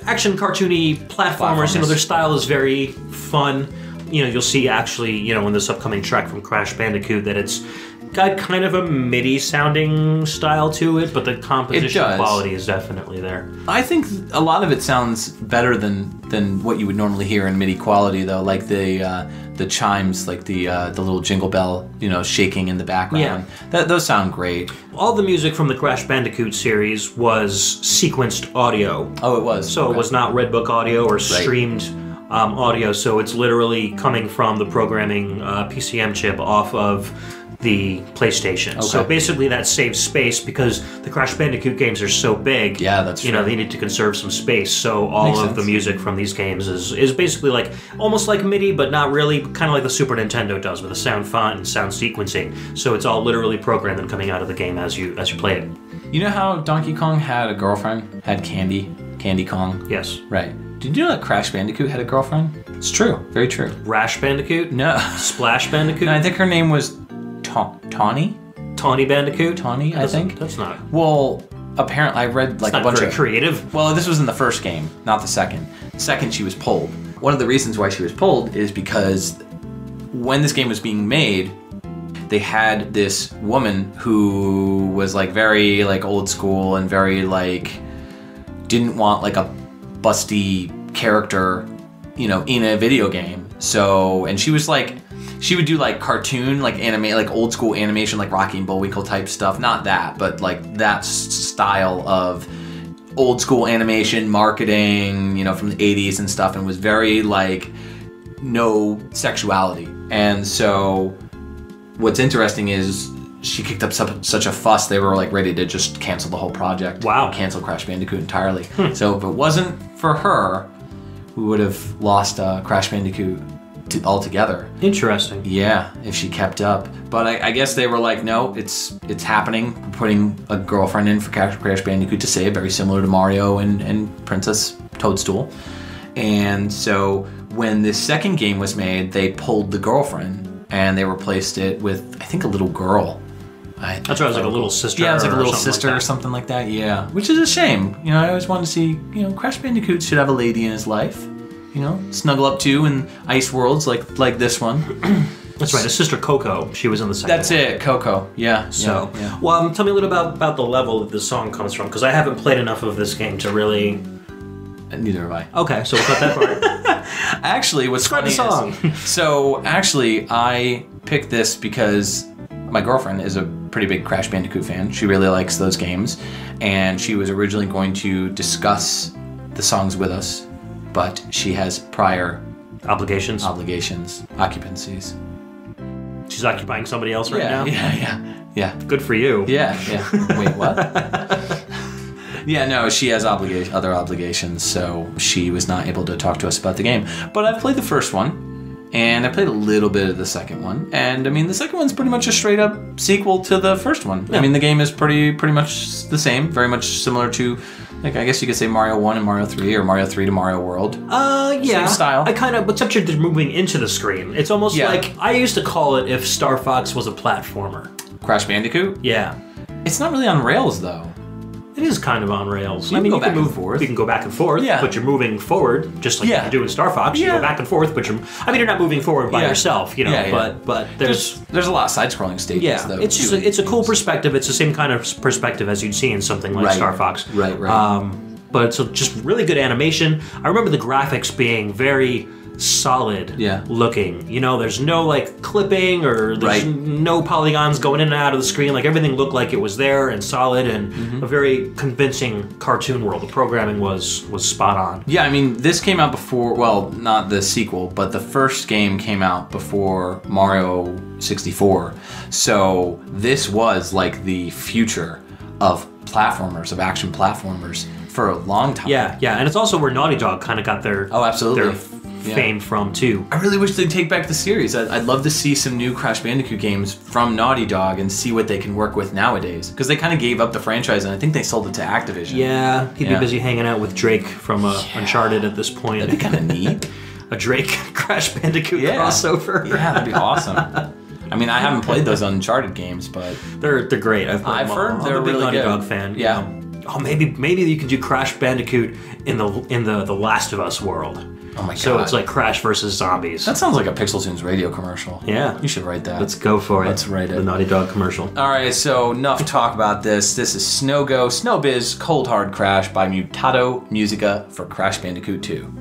action cartoony platformers. Their style is very fun. You'll see actually, in this upcoming track from Crash Bandicoot that it's got kind of a MIDI sounding style to it, but the composition quality is definitely there. I think a lot of it sounds better than what you would normally hear in MIDI quality, though, like the chimes, like the little jingle bell, shaking in the background. Yeah. Those sound great. All the music from the Crash Bandicoot series was sequenced audio. Oh, it was. So It was not Redbook audio or streamed audio, so it's literally coming from the programming PCM chip off of the PlayStation. So basically that saves space because the Crash Bandicoot games are so big. Yeah, that's true. You know, they need to conserve some space. So all of the music from these games is basically like almost like MIDI, but not really, kind of like the Super Nintendo does with the sound font and sound sequencing. So it's all literally programmed and coming out of the game as you play it. You know how Donkey Kong had a girlfriend? Had Candy Kong? Yes. Right. Did you know that Crash Bandicoot had a girlfriend? It's true. Very true. Rash Bandicoot? No. Splash Bandicoot? No, I think her name was Tawny? Tawny Bandicoot? Tawny, I think. That's not... Well, apparently I read like a bunch of creative. Well, this was in the first game, not the second. The second, she was pulled. One of the reasons why she was pulled is because when this game was being made, they had this woman who was like very like old school and very like didn't want like a busty character, you know, in a video game. So, and she was like, she would do like cartoon, like anime, like old school animation, like Rocky and Bullwinkle type stuff. Not that, but like that style of old school animation, marketing, you know, from the 80s and stuff, and was very like no sexuality. And so what's interesting is she kicked up such a fuss, they were like ready to just cancel the whole project. Wow. Cancel Crash Bandicoot entirely. So if it wasn't for her, we would have lost Crash Bandicoot altogether. Interesting. Yeah, if she kept up. But I guess they were like, no, it's happening. We're putting a girlfriend in for Crash Bandicoot to save, very similar to Mario and Princess Toadstool. And so when the second game was made, they pulled the girlfriend and they replaced it with, I think, a little girl. That's right, it was like a little sister. Yeah, it was like a little sister like or something like that, yeah. Which is a shame. You know, I always wanted to see, you know, Crash Bandicoot should have a lady in his life. You know, snuggle up to in ice worlds like this one. That's right, his sister Coco, she was in the second That's one. it, Coco, yeah. So, yeah. Well, tell me a little about the level that this song comes from, because I haven't played enough of this game to really... Neither have I. Okay, so we'll cut that part. Actually, what's funny Describe the song. So, actually, I picked this because my girlfriend is a pretty big Crash Bandicoot fan. She really likes those games, and she was originally going to discuss the songs with us, but she has prior Obligations, occupancies. She's occupying somebody else right now? Yeah. Good for you. Yeah. Wait, what? Yeah, no, she has other obligations, so she was not able to talk to us about the game. But I've played the first one, and I played a little bit of the second one, and I mean, the second one's pretty much a straight-up sequel to the first one. Yeah. I mean, the game is pretty much the same, very much similar to, like, I guess you could say Mario 1 and Mario 3, or Mario 3 to Mario World. Yeah. Same style. I kind of, except you're just moving into the screen. It's almost like, I used to call it if Star Fox was a platformer. Crash Bandicoot? Yeah. It's not really on rails, though. It is kind of on rails. You can move forth. You can go back and forth, but you're moving forward, just like you do in Star Fox. You go back and forth, but you're not moving forward by yourself, you know. But there's a lot of side-scrolling stages, though. It's just it's a cool perspective. It's the same kind of perspective as you'd see in something like Star Fox. Right. But it's just really good animation. I remember the graphics being very solid looking. You know, there's no like clipping or there's no polygons going in and out of the screen. Like everything looked like it was there and solid and a very convincing cartoon world. The programming was spot on. Yeah, I mean, this came out before, well, not the sequel, but the first game came out before Mario 64. So this was like the future of platformers, of action platformers for a long time. Yeah, and it's also where Naughty Dog kind of got their fame from too. I really wish they'd take back the series. I'd love to see some new Crash Bandicoot games from Naughty Dog and see what they can work with nowadays. Because they kind of gave up the franchise and I think they sold it to Activision. Yeah, he'd be busy hanging out with Drake from Uncharted at this point. That'd be kind of neat. A Drake Crash Bandicoot crossover. Yeah, that'd be awesome. I mean, I haven't played those Uncharted games, but they're great. I've heard they're a big really Naughty good. Dog fan. Yeah. You know. Oh, maybe you could do Crash Bandicoot in the Last of Us world. Oh my god. So it's like Crash versus zombies. That sounds like a PixelTunes radio commercial. Yeah. You should write that. Let's go for it. Let's write it. The Naughty Dog commercial. All right, so enough talk about this. This is Snowbiz Cold Hard Crash by Mutato Musica for Crash Bandicoot 2.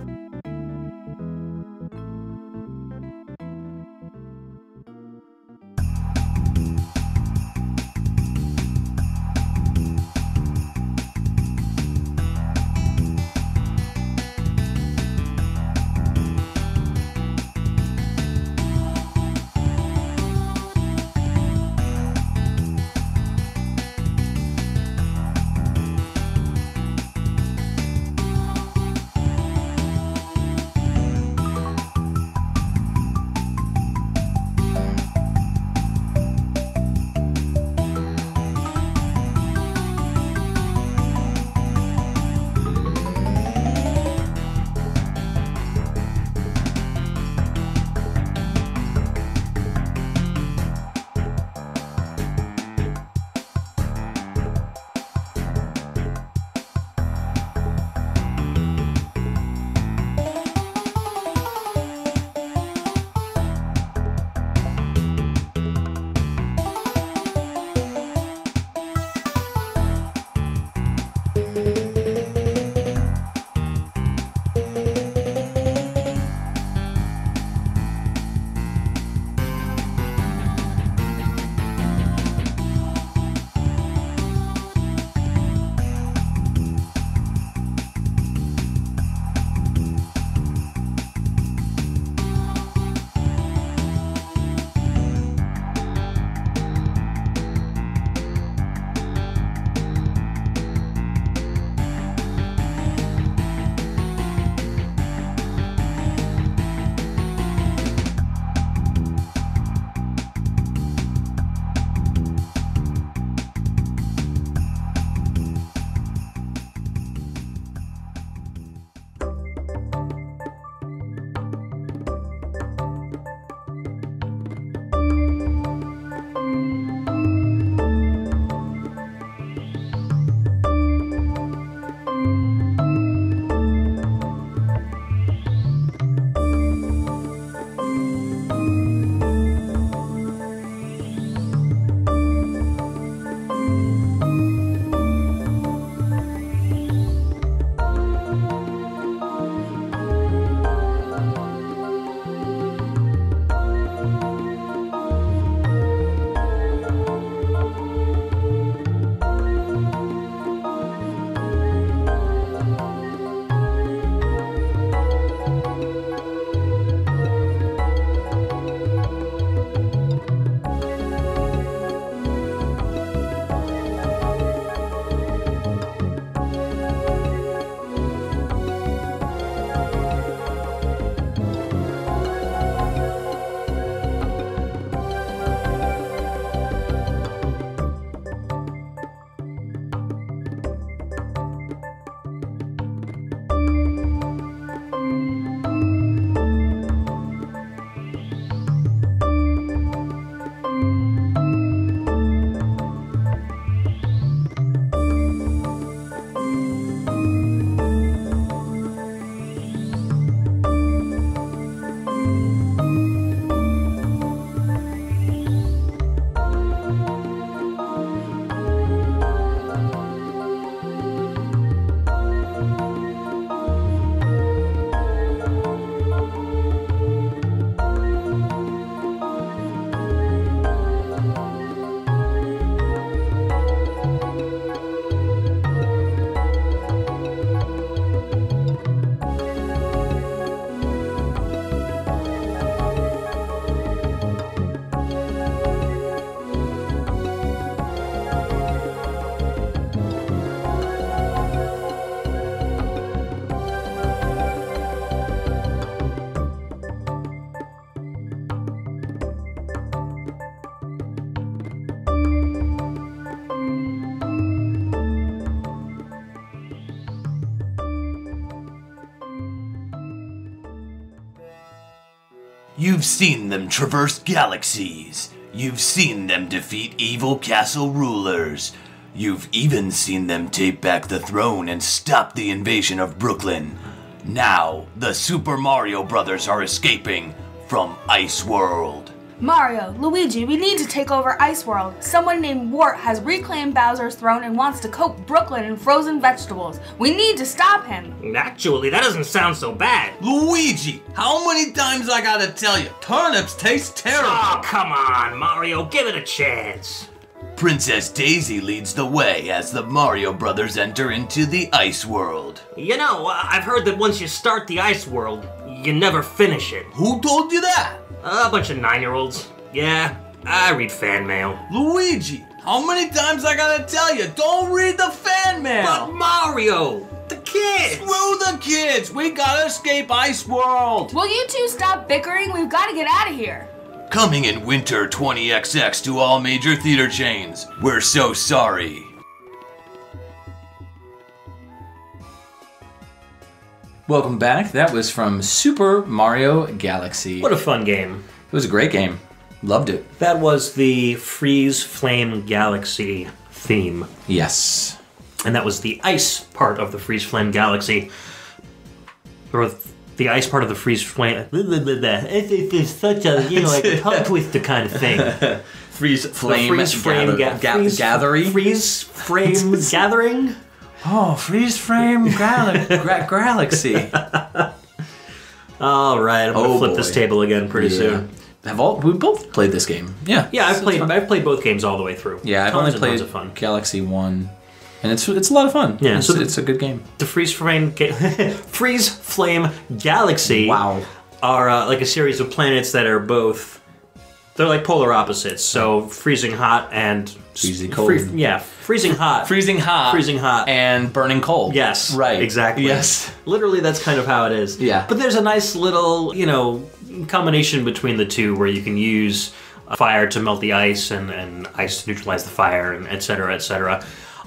You've seen them traverse galaxies. You've seen them defeat evil castle rulers. You've even seen them take back the throne and stop the invasion of Brooklyn. Now, the Super Mario Brothers are escaping from Ice World. Mario, Luigi, we need to take over Ice World. Someone named Wart has reclaimed Bowser's throne and wants to coat Brooklyn in frozen vegetables. We need to stop him. Actually, that doesn't sound so bad. Luigi, how many times I gotta tell you, turnips taste terrible. Oh, come on, Mario, give it a chance. Princess Daisy leads the way as the Mario Brothers enter into the Ice World. You know, I've heard that once you start the Ice World, you never finish it. Who told you that? A bunch of 9-year-olds. Yeah, I read fan mail. Luigi, how many times I gotta tell you, don't read the fan mail! But Mario, the kids! Screw the kids! We gotta escape Ice World! Will you two stop bickering? We've got to get out of here. Coming in winter 20XX to all major theater chains. We're so sorry. Welcome back. That was from Super Mario Galaxy. What a fun game. It was a great game. Loved it. That was the Freeze Flame Galaxy theme. Yes. And that was the ice part of the Freeze Flame Galaxy. Or the ice part of the Freeze Flame. It's such a, like a tongue twister kind of thing. Freeze Flame Freeze Frame Gathering? Freeze Frame Gathering? Oh, Freeze Frame Galaxy. All right, I'm gonna flip this table again pretty soon. We both played this game. Yeah. Yeah, I've played both games all the way through. Yeah, I've only played Galaxy 1. And it's a lot of fun. Yeah, it's a good game. The Freeze Flame Galaxy are like a series of planets that are both, they're like polar opposites. So freezing hot and freezing cold. Freezing hot. Freezing hot. Freezing hot. And burning cold. Yes. Right. Exactly. Yes. Literally, that's kind of how it is. Yeah. But there's a nice little, combination between the two where you can use fire to melt the ice and ice to neutralize the fire, and et cetera, et cetera.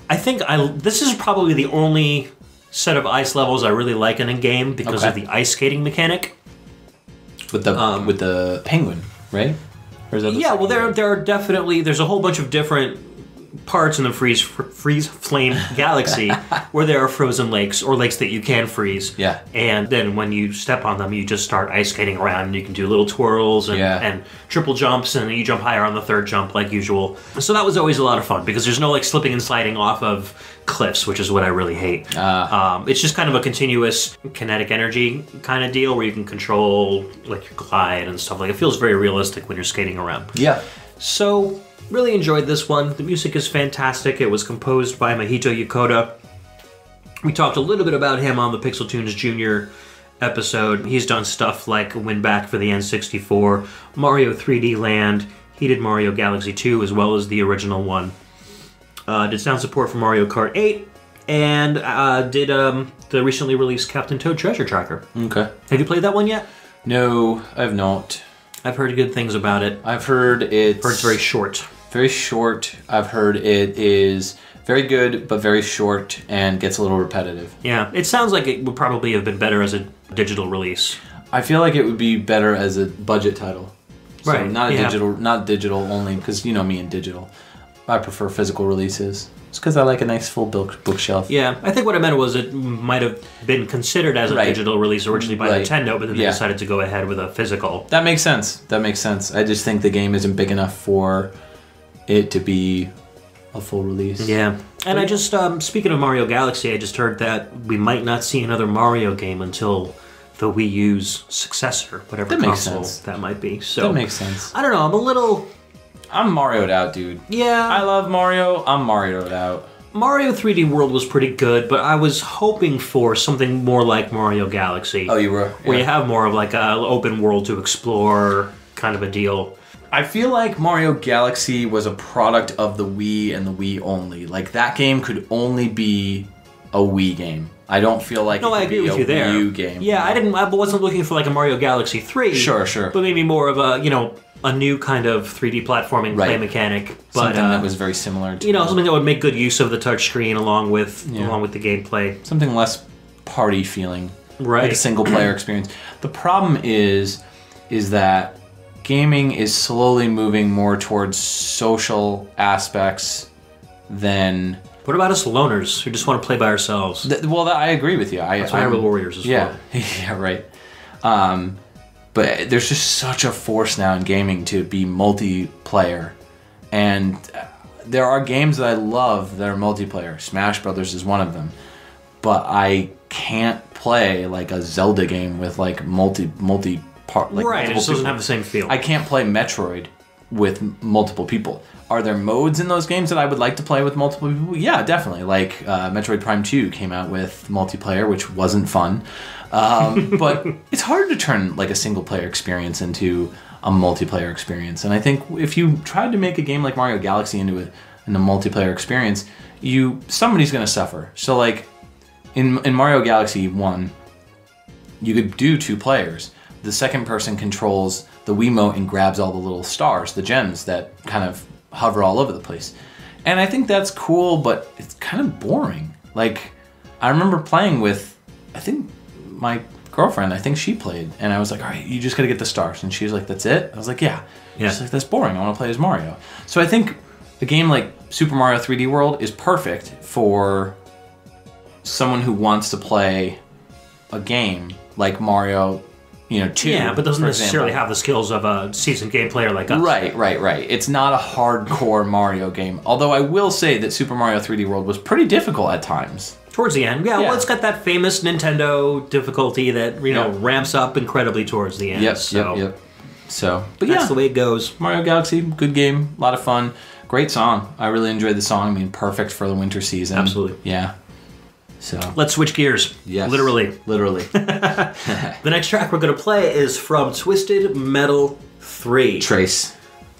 I think this is probably the only set of ice levels I really like in a game because of the ice skating mechanic. With the penguin, right? Or is that well, there are definitely, there's a whole bunch of different parts in the Freeze Flame Galaxy where there are frozen lakes or lakes that you can freeze. Yeah. And then when you step on them, you just start ice skating around and you can do little twirls and triple jumps, and you jump higher on the third jump like usual. So that was always a lot of fun because there's no like slipping and sliding off of cliffs, which is what I really hate. It's just kind of a continuous kinetic energy kind of deal where you can control like your glide and stuff. Like, it feels very realistic when you're skating around. Yeah. So really enjoyed this one. The music is fantastic. It was composed by Mahito Yokota. We talked a little bit about him on the PixelTunes Jr. episode. He's done stuff like Win Back for the N64, Mario 3D Land. He did Mario Galaxy 2 as well as the original one. Did sound support for Mario Kart 8, and did the recently released Captain Toad Treasure Tracker. Okay. Have you played that one yet? No, I have not. I've heard good things about it. I've heard it's very short. Very short. I've heard it is very good, but very short and gets a little repetitive. Yeah, it sounds like it would probably have been better as a digital release. I feel like it would be better as a budget title. So Right. not digital only, because you know me and digital. I prefer physical releases. It's because I like a nice full bookshelf. Yeah, I think what I meant was it might have been considered as a digital release originally by Nintendo, but then they decided to go ahead with a physical. That makes sense. I just think the game isn't big enough for it to be a full release. Yeah. And I just, speaking of Mario Galaxy, I just heard that we might not see another Mario game until the Wii U's successor, whatever console that might be. So that makes sense. I don't know, I'm Mario'd out, dude. Yeah. I love Mario. I'm Mario'd out. Mario 3D World was pretty good, but I was hoping for something more like Mario Galaxy. Oh, you were? Where you have more of like an open world to explore kind of a deal. I feel like Mario Galaxy was a product of the Wii and the Wii only. Like, that game could only be a Wii game. I don't feel like I agree with you there. Wii U game. Yeah, I wasn't looking for like a Mario Galaxy 3. Sure. But maybe more of a new kind of 3D platforming play mechanic. But, something that was very similar to something that would make good use of the touchscreen along with the gameplay. Something less party feeling. Right. Like a single player experience. The problem is is that gaming is slowly moving more towards social aspects than... What about us loners who just want to play by ourselves? I agree with you. That's why Hyrule Warriors as well. Yeah, right. But there's just such a force now in gaming to be multiplayer. And there are games that I love that are multiplayer. Smash Brothers is one of them. But I can't play like a Zelda game with like multi-part. Like right, it just doesn't have the same feel. I can't play Metroid with multiple people. Are there modes in those games that I would like to play with multiple people? Yeah, definitely. Like Metroid Prime 2 came out with multiplayer, which wasn't fun. But it's hard to turn like a single player experience into a multiplayer experience. And I think if you tried to make a game like Mario Galaxy into a multiplayer experience, somebody's going to suffer. So like in Mario Galaxy 1, you could do 2 players. The second person controls the Wiimote and grabs all the little stars, the gems that kind of hover all over the place. And I think that's cool, but it's kind of boring. Like, I remember playing with, I think, my girlfriend, I think she played, and I was like, all right, you just gotta get the stars. And she was like, that's it? I was like, yeah. She's like, that's boring, I wanna play as Mario. So I think a game like Super Mario 3D World is perfect for someone who wants to play a game like Mario 2. Yeah, but doesn't necessarily have the skills of a seasoned game player like us. Right. It's not a hardcore Mario game. Although I will say that Super Mario 3D World was pretty difficult at times. Towards the end. Yeah, well, it's got that famous Nintendo difficulty that, ramps up incredibly towards the end. Yep. So, but that's the way it goes. Mario Galaxy, good game, a lot of fun. Great song. I really enjoyed the song. I mean, perfect for the winter season. Absolutely. Yeah. So let's switch gears. Yes. Literally. The next track we're going to play is from Twisted Metal 3. Trace.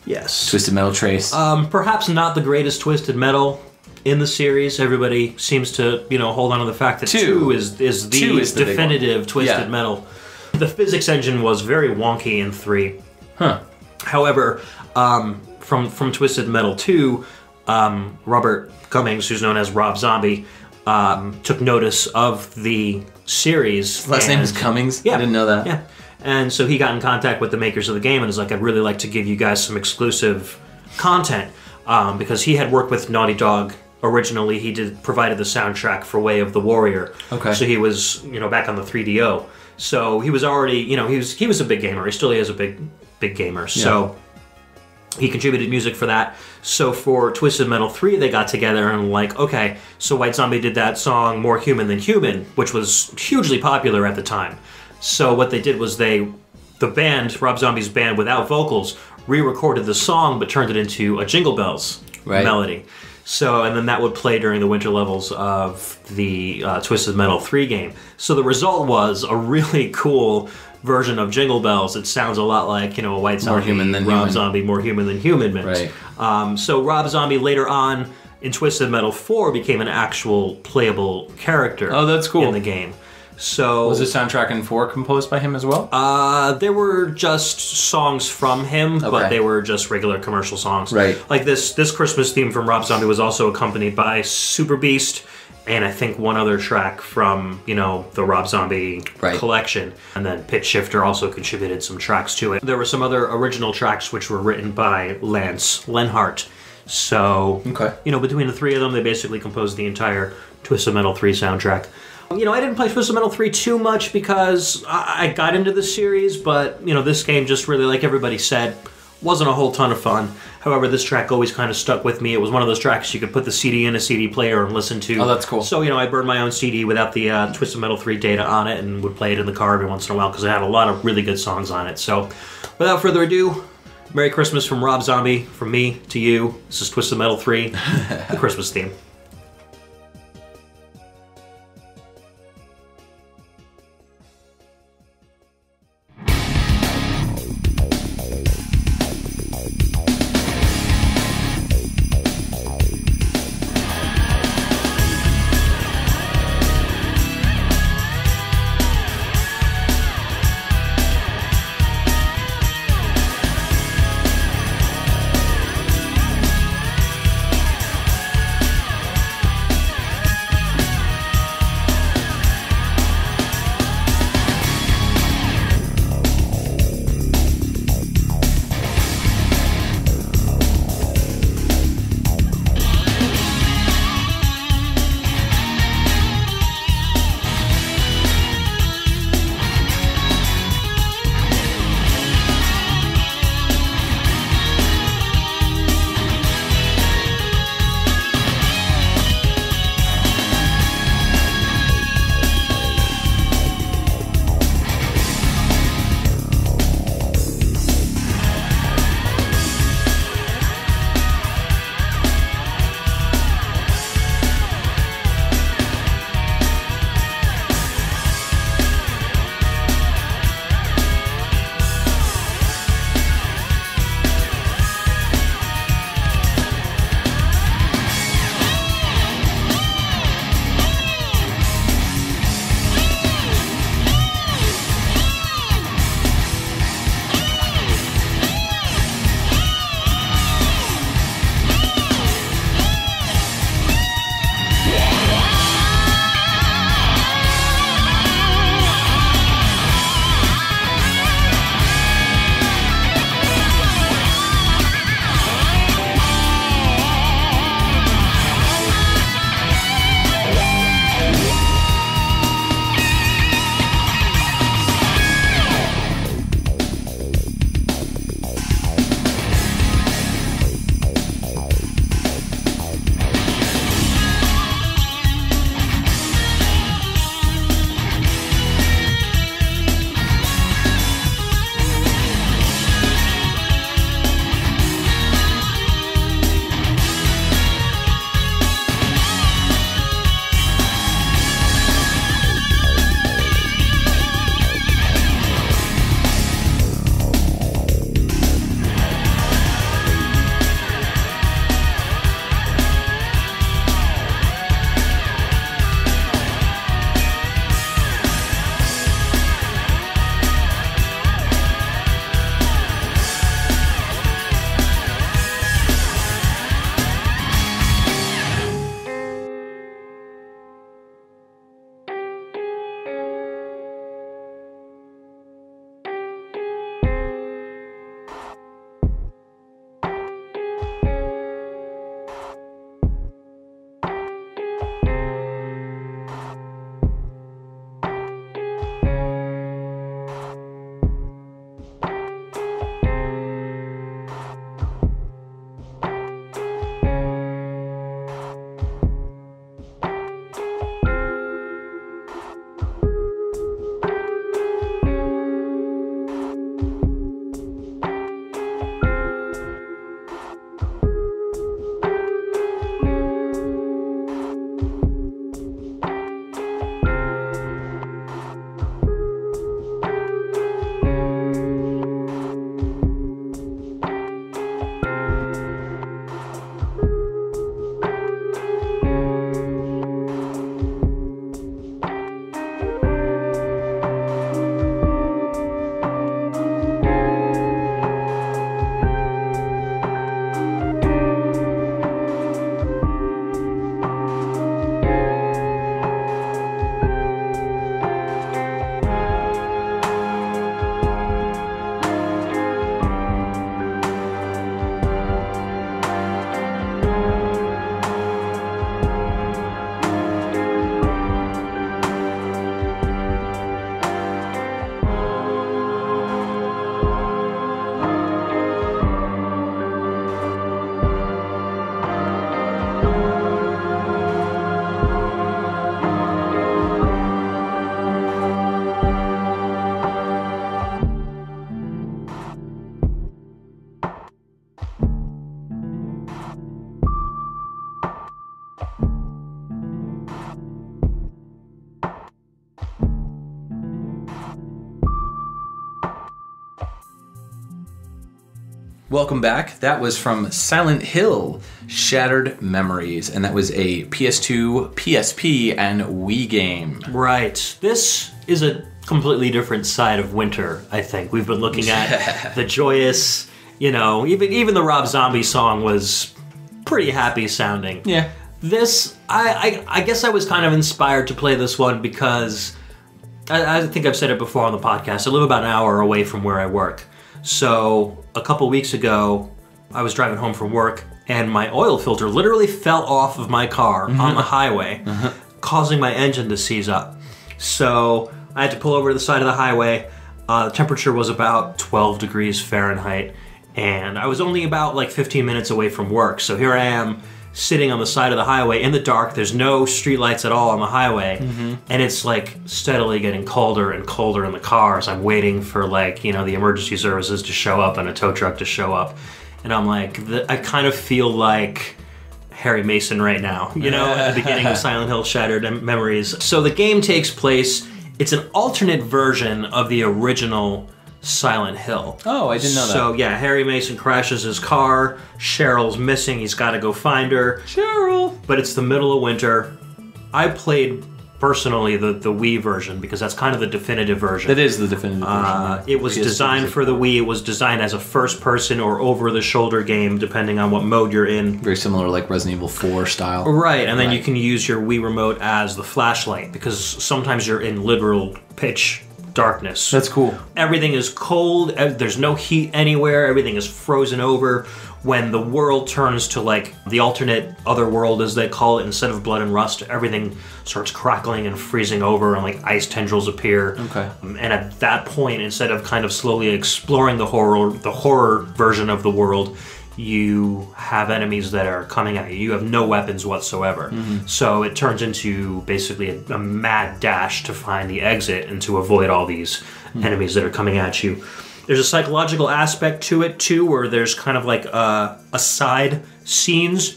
Yes. Twisted Metal Trace. Perhaps not the greatest Twisted Metal in the series. Everybody seems to, hold on to the fact that 2 is the definitive Twisted Metal. The physics engine was very wonky in 3. Huh. However, from Twisted Metal 2, Robert Cummings, who's known as Rob Zombie, took notice of the series. Last name is Cummings? Yeah. I didn't know that. Yeah. And so he got in contact with the makers of the game and was like, I'd really like to give you guys some exclusive content. Because he had worked with Naughty Dog originally. He provided the soundtrack for Way of the Warrior. Okay. So he was, back on the 3DO. So he was already, he was a big gamer. He still is a big gamer. Yeah. So he contributed music for that. So for Twisted Metal 3, they got together and like, okay, so White Zombie did that song More Human Than Human, which was hugely popular at the time. So what they did was the band, Rob Zombie's band without vocals, re-recorded the song but turned it into a Jingle Bells melody. So, and then that would play during the winter levels of the Twisted Metal 3 game. So the result was a really cool version of Jingle Bells. It sounds a lot like, a White Zombie, Zombie, More Human Than Human mix. Right. So Rob Zombie later on in Twisted Metal 4 became an actual playable character. Oh, that's cool. In the game. So was the soundtrack in 4 composed by him as well? There were just songs from him, but they were just regular commercial songs. Right. Like this Christmas theme from Rob Zombie was also accompanied by Super Beast and I think one other track from, the Rob Zombie collection. And then Pitch Shifter also contributed some tracks to it. There were some other original tracks which were written by Lance Lenhart. So, between the 3 of them, they basically composed the entire Twisted Metal 3 soundtrack. I didn't play Twisted Metal 3 too much because I got into the series, but, this game just really, like everybody said, wasn't a whole ton of fun. However, this track always kind of stuck with me. It was one of those tracks you could put the CD in a CD player and listen to. Oh, that's cool. So, I burned my own CD without the Twisted Metal 3 data on it and would play it in the car every once in a while because it had a lot of really good songs on it. So, without further ado, Merry Christmas from Rob Zombie, from me to you. This is Twisted Metal 3, the Christmas theme. Welcome back. That was from Silent Hill, Shattered Memories, and that was a PS2, PSP, and Wii game. Right. This is a completely different side of winter, I think. We've been looking at the joyous, even the Rob Zombie song was pretty happy sounding. Yeah. This, I guess I was kind of inspired to play this one because I think I've said it before on the podcast. I live about an hour away from where I work. So a couple weeks ago, I was driving home from work and my oil filter literally fell off of my car on the highway, causing my engine to seize up. So I had to pull over to the side of the highway. The temperature was about 12 degrees Fahrenheit and I was only about like 15 minutes away from work. So here I am sitting on the side of the highway in the dark. There's no streetlights at all on the highway. And it's like steadily getting colder and colder in the car as I'm waiting for the emergency services to show up and a tow truck to show up. And I'm like, I kind of feel like Harry Mason right now, at the beginning of Silent Hill Shattered Memories. So the game takes place, it's an alternate version of the original Silent Hill. Oh, I didn't know that. So yeah, Harry Mason crashes his car, Cheryl's missing, he's got to go find her. Cheryl! But it's the middle of winter. I played, personally, the Wii version because that's kind of the definitive version. That is the definitive version. It was designed for the Wii. It was designed as a first-person or over-the-shoulder game, depending on what mode you're in. Very similar, like Resident Evil 4 style. Right, and then you can use your Wii remote as the flashlight because sometimes you're in literal pitch darkness. That's cool. Everything is cold. There's no heat anywhere. Everything is frozen over. When the world turns to like the alternate other world, as they call it, instead of blood and rust, everything starts crackling and freezing over, and like ice tendrils appear. Okay. And at that point, instead of kind of slowly exploring the horror version of the world, you have enemies that are coming at you. You have no weapons whatsoever. So it turns into basically a mad dash to find the exit and to avoid all these enemies that are coming at you. There's a psychological aspect to it too, where there's kind of like aside scenes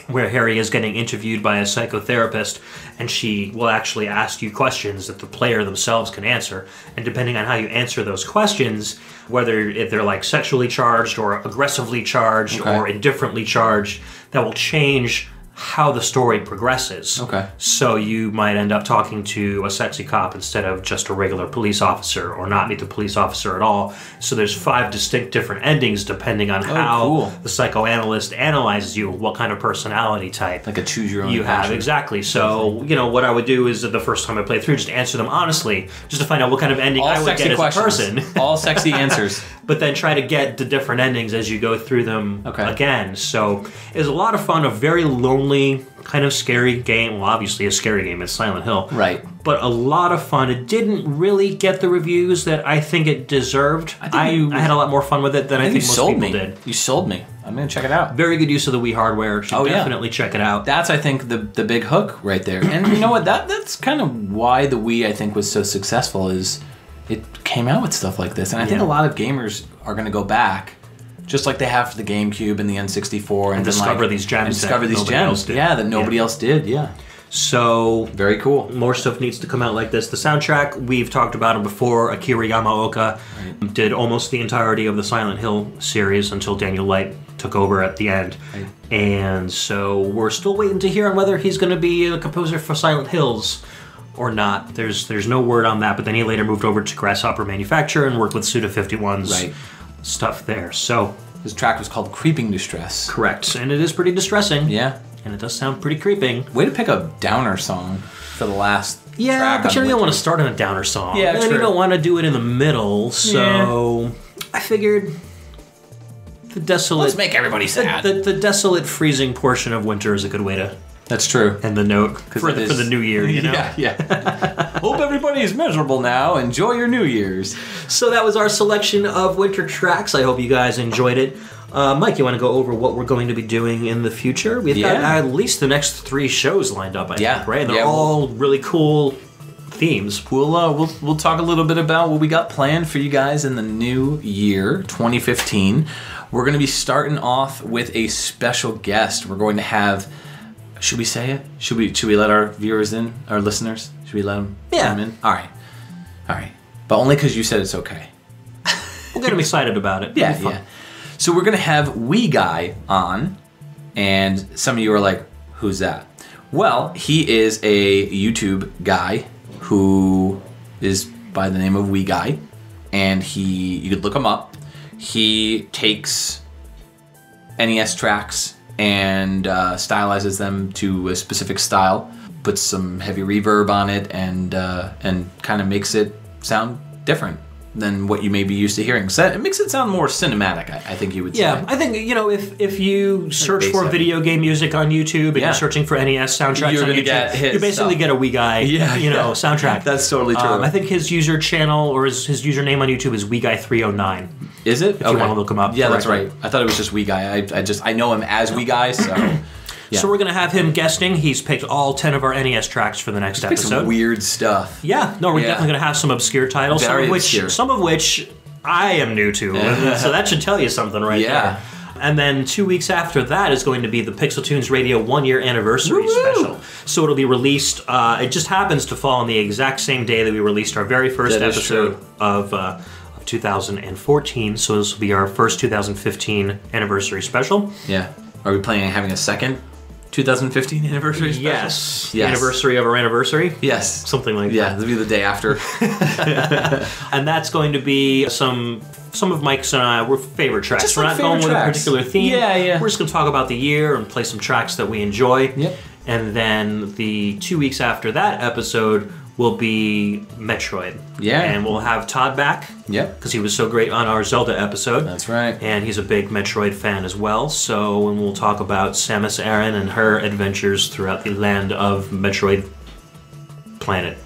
where Harry is getting interviewed by a psychotherapist, and she will actually ask you questions that the player themselves can answer. And depending on how you answer those questions, whether if they're like sexually charged or aggressively charged or indifferently charged, that will change how the story progresses. Okay. So you might end up talking to a sexy cop instead of just a regular police officer, or not meet the police officer at all. So there's 5 distinct different endings depending on how the psychoanalyst analyzes you, what kind of personality type. Like a choose your own you have. adventure. Exactly. So, what I would do is the first time I play through, just answer them honestly, just to find out what kind of ending I would get as a person. All sexy answers. But then try to get the different endings as you go through them again. So it's a lot of fun, a very lonely, kind of scary game. Well, obviously a scary game, it's Silent Hill. Right. But a lot of fun. It didn't really get the reviews that I think it deserved. I had a lot more fun with it than I think most people did. You sold me. I'm going to check it out. Very good use of the Wii hardware. Should definitely check it out. That's, I think, the big hook right there. And you know what? That's kind of why the Wii, I think, was so successful, is it came out with stuff like this. And I think a lot of gamers are going to go back, just like they have for the GameCube and the N64, and discover these gems. That nobody else did. Yeah. So very cool. More stuff needs to come out like this. The soundtrack, we've talked about it before. Akira Yamaoka did almost the entirety of the Silent Hill series until Daniel Light took over at the end. Right. And so we're still waiting to hear on whether he's going to be a composer for Silent Hills or not. There's no word on that, but then he later moved over to Grasshopper Manufacture and worked with Suda51's stuff there. So his track was called Creeping Distress. Correct. And it is pretty distressing. Yeah. And it does sound pretty creeping. Way to pick a downer song for the last track. But you don't want to start on a downer song. Yeah, and you don't want to do it in the middle, so I figured the desolate... Let's make everybody sad. The desolate freezing portion of winter is a good way to... That's true. And the note for the new year, you know? Yeah. Hope everybody is miserable now. Enjoy your New Year's. So that was our selection of winter tracks. I hope you guys enjoyed it. Mike, you want to go over what we're going to be doing in the future? We've got at least the next 3 shows lined up, I think, right? They're all really cool themes. We'll talk a little bit about what we got planned for you guys in the new year, 2015. We're going to be starting off with a special guest. We're going to have... Should we say it? Should we let our viewers in, our listeners? Should we let them come in? All right. But only because you said it's okay. We'll get them excited about it. Yeah. So we're going to have Wee Guy on, and some of you are like, who's that? Well, he is a YouTube guy who is by the name of Wee Guy, and you could look him up. He takes NES tracks and stylizes them to a specific style, puts some heavy reverb on it, and kind of makes it sound different than what you may be used to hearing. So it makes it sound more cinematic, I think you would say. Yeah, I think, if you search for video game music on YouTube and you're searching for NES soundtracks You're on gonna YouTube, get his you basically stuff. get a Wee Guy, soundtrack. That's totally true. I think his user channel or his username on YouTube is WeeGuy309. Is it? If you want to look him up. Yeah, that's directly. right. I thought it was just Wee Guy. I know him as Wee Guy, so... Yeah. So we're going to have him guesting. He's picked all 10 of our NES tracks for the next Pick episode. some weird stuff. Yeah, no, we're definitely going to have some obscure titles, Very obscure. some of which I am new to. So that should tell you something right there. And then 2 weeks after that is going to be the PixelTunes Radio 1-year anniversary special. So it'll be released, it just happens to fall on the exact same day that we released our very first episode of 2014. So this will be our first 2015 anniversary special. Yeah. Are we planning on having a second 2015 anniversary special? Yes. Anniversary of our anniversary? Yes. Something like that. Yeah, it'll be the day after. And that's going to be some of Mike's and our favorite tracks. Just We're like not going with favorite a particular theme. Yeah. We're just going to talk about the year and play some tracks that we enjoy. Yep. And then the 2 weeks after that episode will be Metroid. Yeah. And we'll have Todd back. Yep. Because he was so great on our Zelda episode. That's right. And he's a big Metroid fan as well. So and we'll talk about Samus Aran and her adventures throughout the land of Metroid Planet.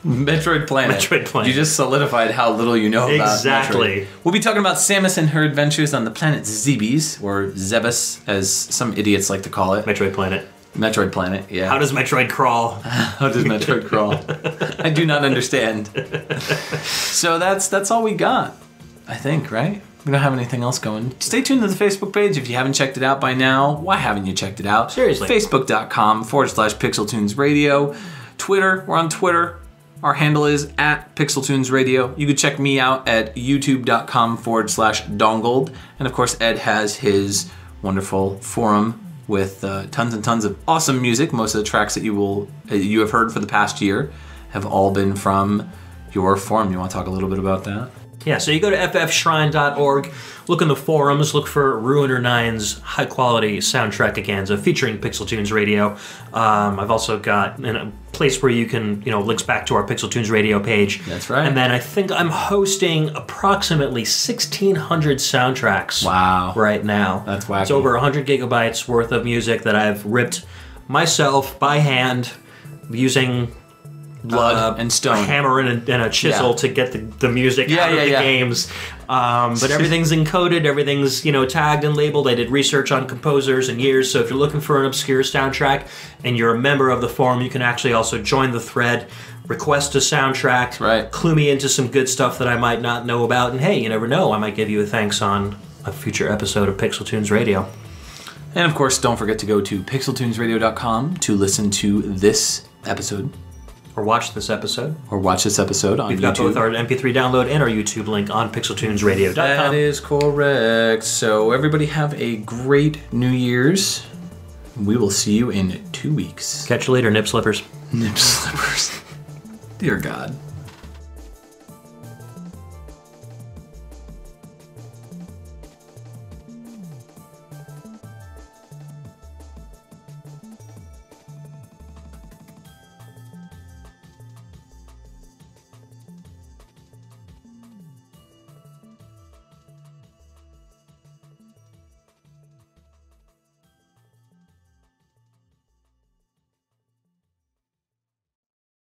Metroid Planet. Metroid Planet. You just solidified how little you know about Exactly. Metroid. We'll be talking about Samus and her adventures on the planet Zebes, or Zebes, as some idiots like to call it. Metroid Planet. Metroid Planet, yeah. How does Metroid crawl? How does Metroid crawl? I do not understand. So that's all we got, I think, right? We don't have anything else going. Stay tuned to the Facebook page if you haven't checked it out by now. Why haven't you checked it out? Seriously. Facebook.com/PixelTunes Radio. Twitter, we're on Twitter. Our handle is @PixelTunes Radio. You can check me out at youtube.com/dongold. And of course, Ed has his wonderful forum with tons and tons of awesome music. Most of the tracks that you have heard for the past year have all been from your forum. You want to talk a little bit about that? Yeah, so you go to ffshrine.org, look in the forums, look for Ruiner 9's high-quality soundtrack Aganza featuring PixelTunes Radio. I've also got a place where you can, links back to our PixelTunes Radio page. That's right. And then I think I'm hosting approximately 1,600 soundtracks right now. That's wacky. It's over 100 gigabytes worth of music that I've ripped myself by hand using blood and stone, a hammer and a chisel to get the music out of the games. But everything's encoded, everything's tagged and labeled. I did research on composers and years, so if you're looking for an obscure soundtrack and you're a member of the forum, you can actually also join the thread, request a soundtrack, clue me into some good stuff that I might not know about, and hey, you never know, I might give you a thanks on a future episode of PixelTunes Radio. And of course, don't forget to go to pixeltunesradio.com to listen to this episode. Or watch this episode. On YouTube. We've got both our MP3 download and our YouTube link on pixeltunesradio.com. That is correct. So everybody have a great New Year's. We will see you in 2 weeks. Catch you later, nip slippers. Nip slippers. Dear God.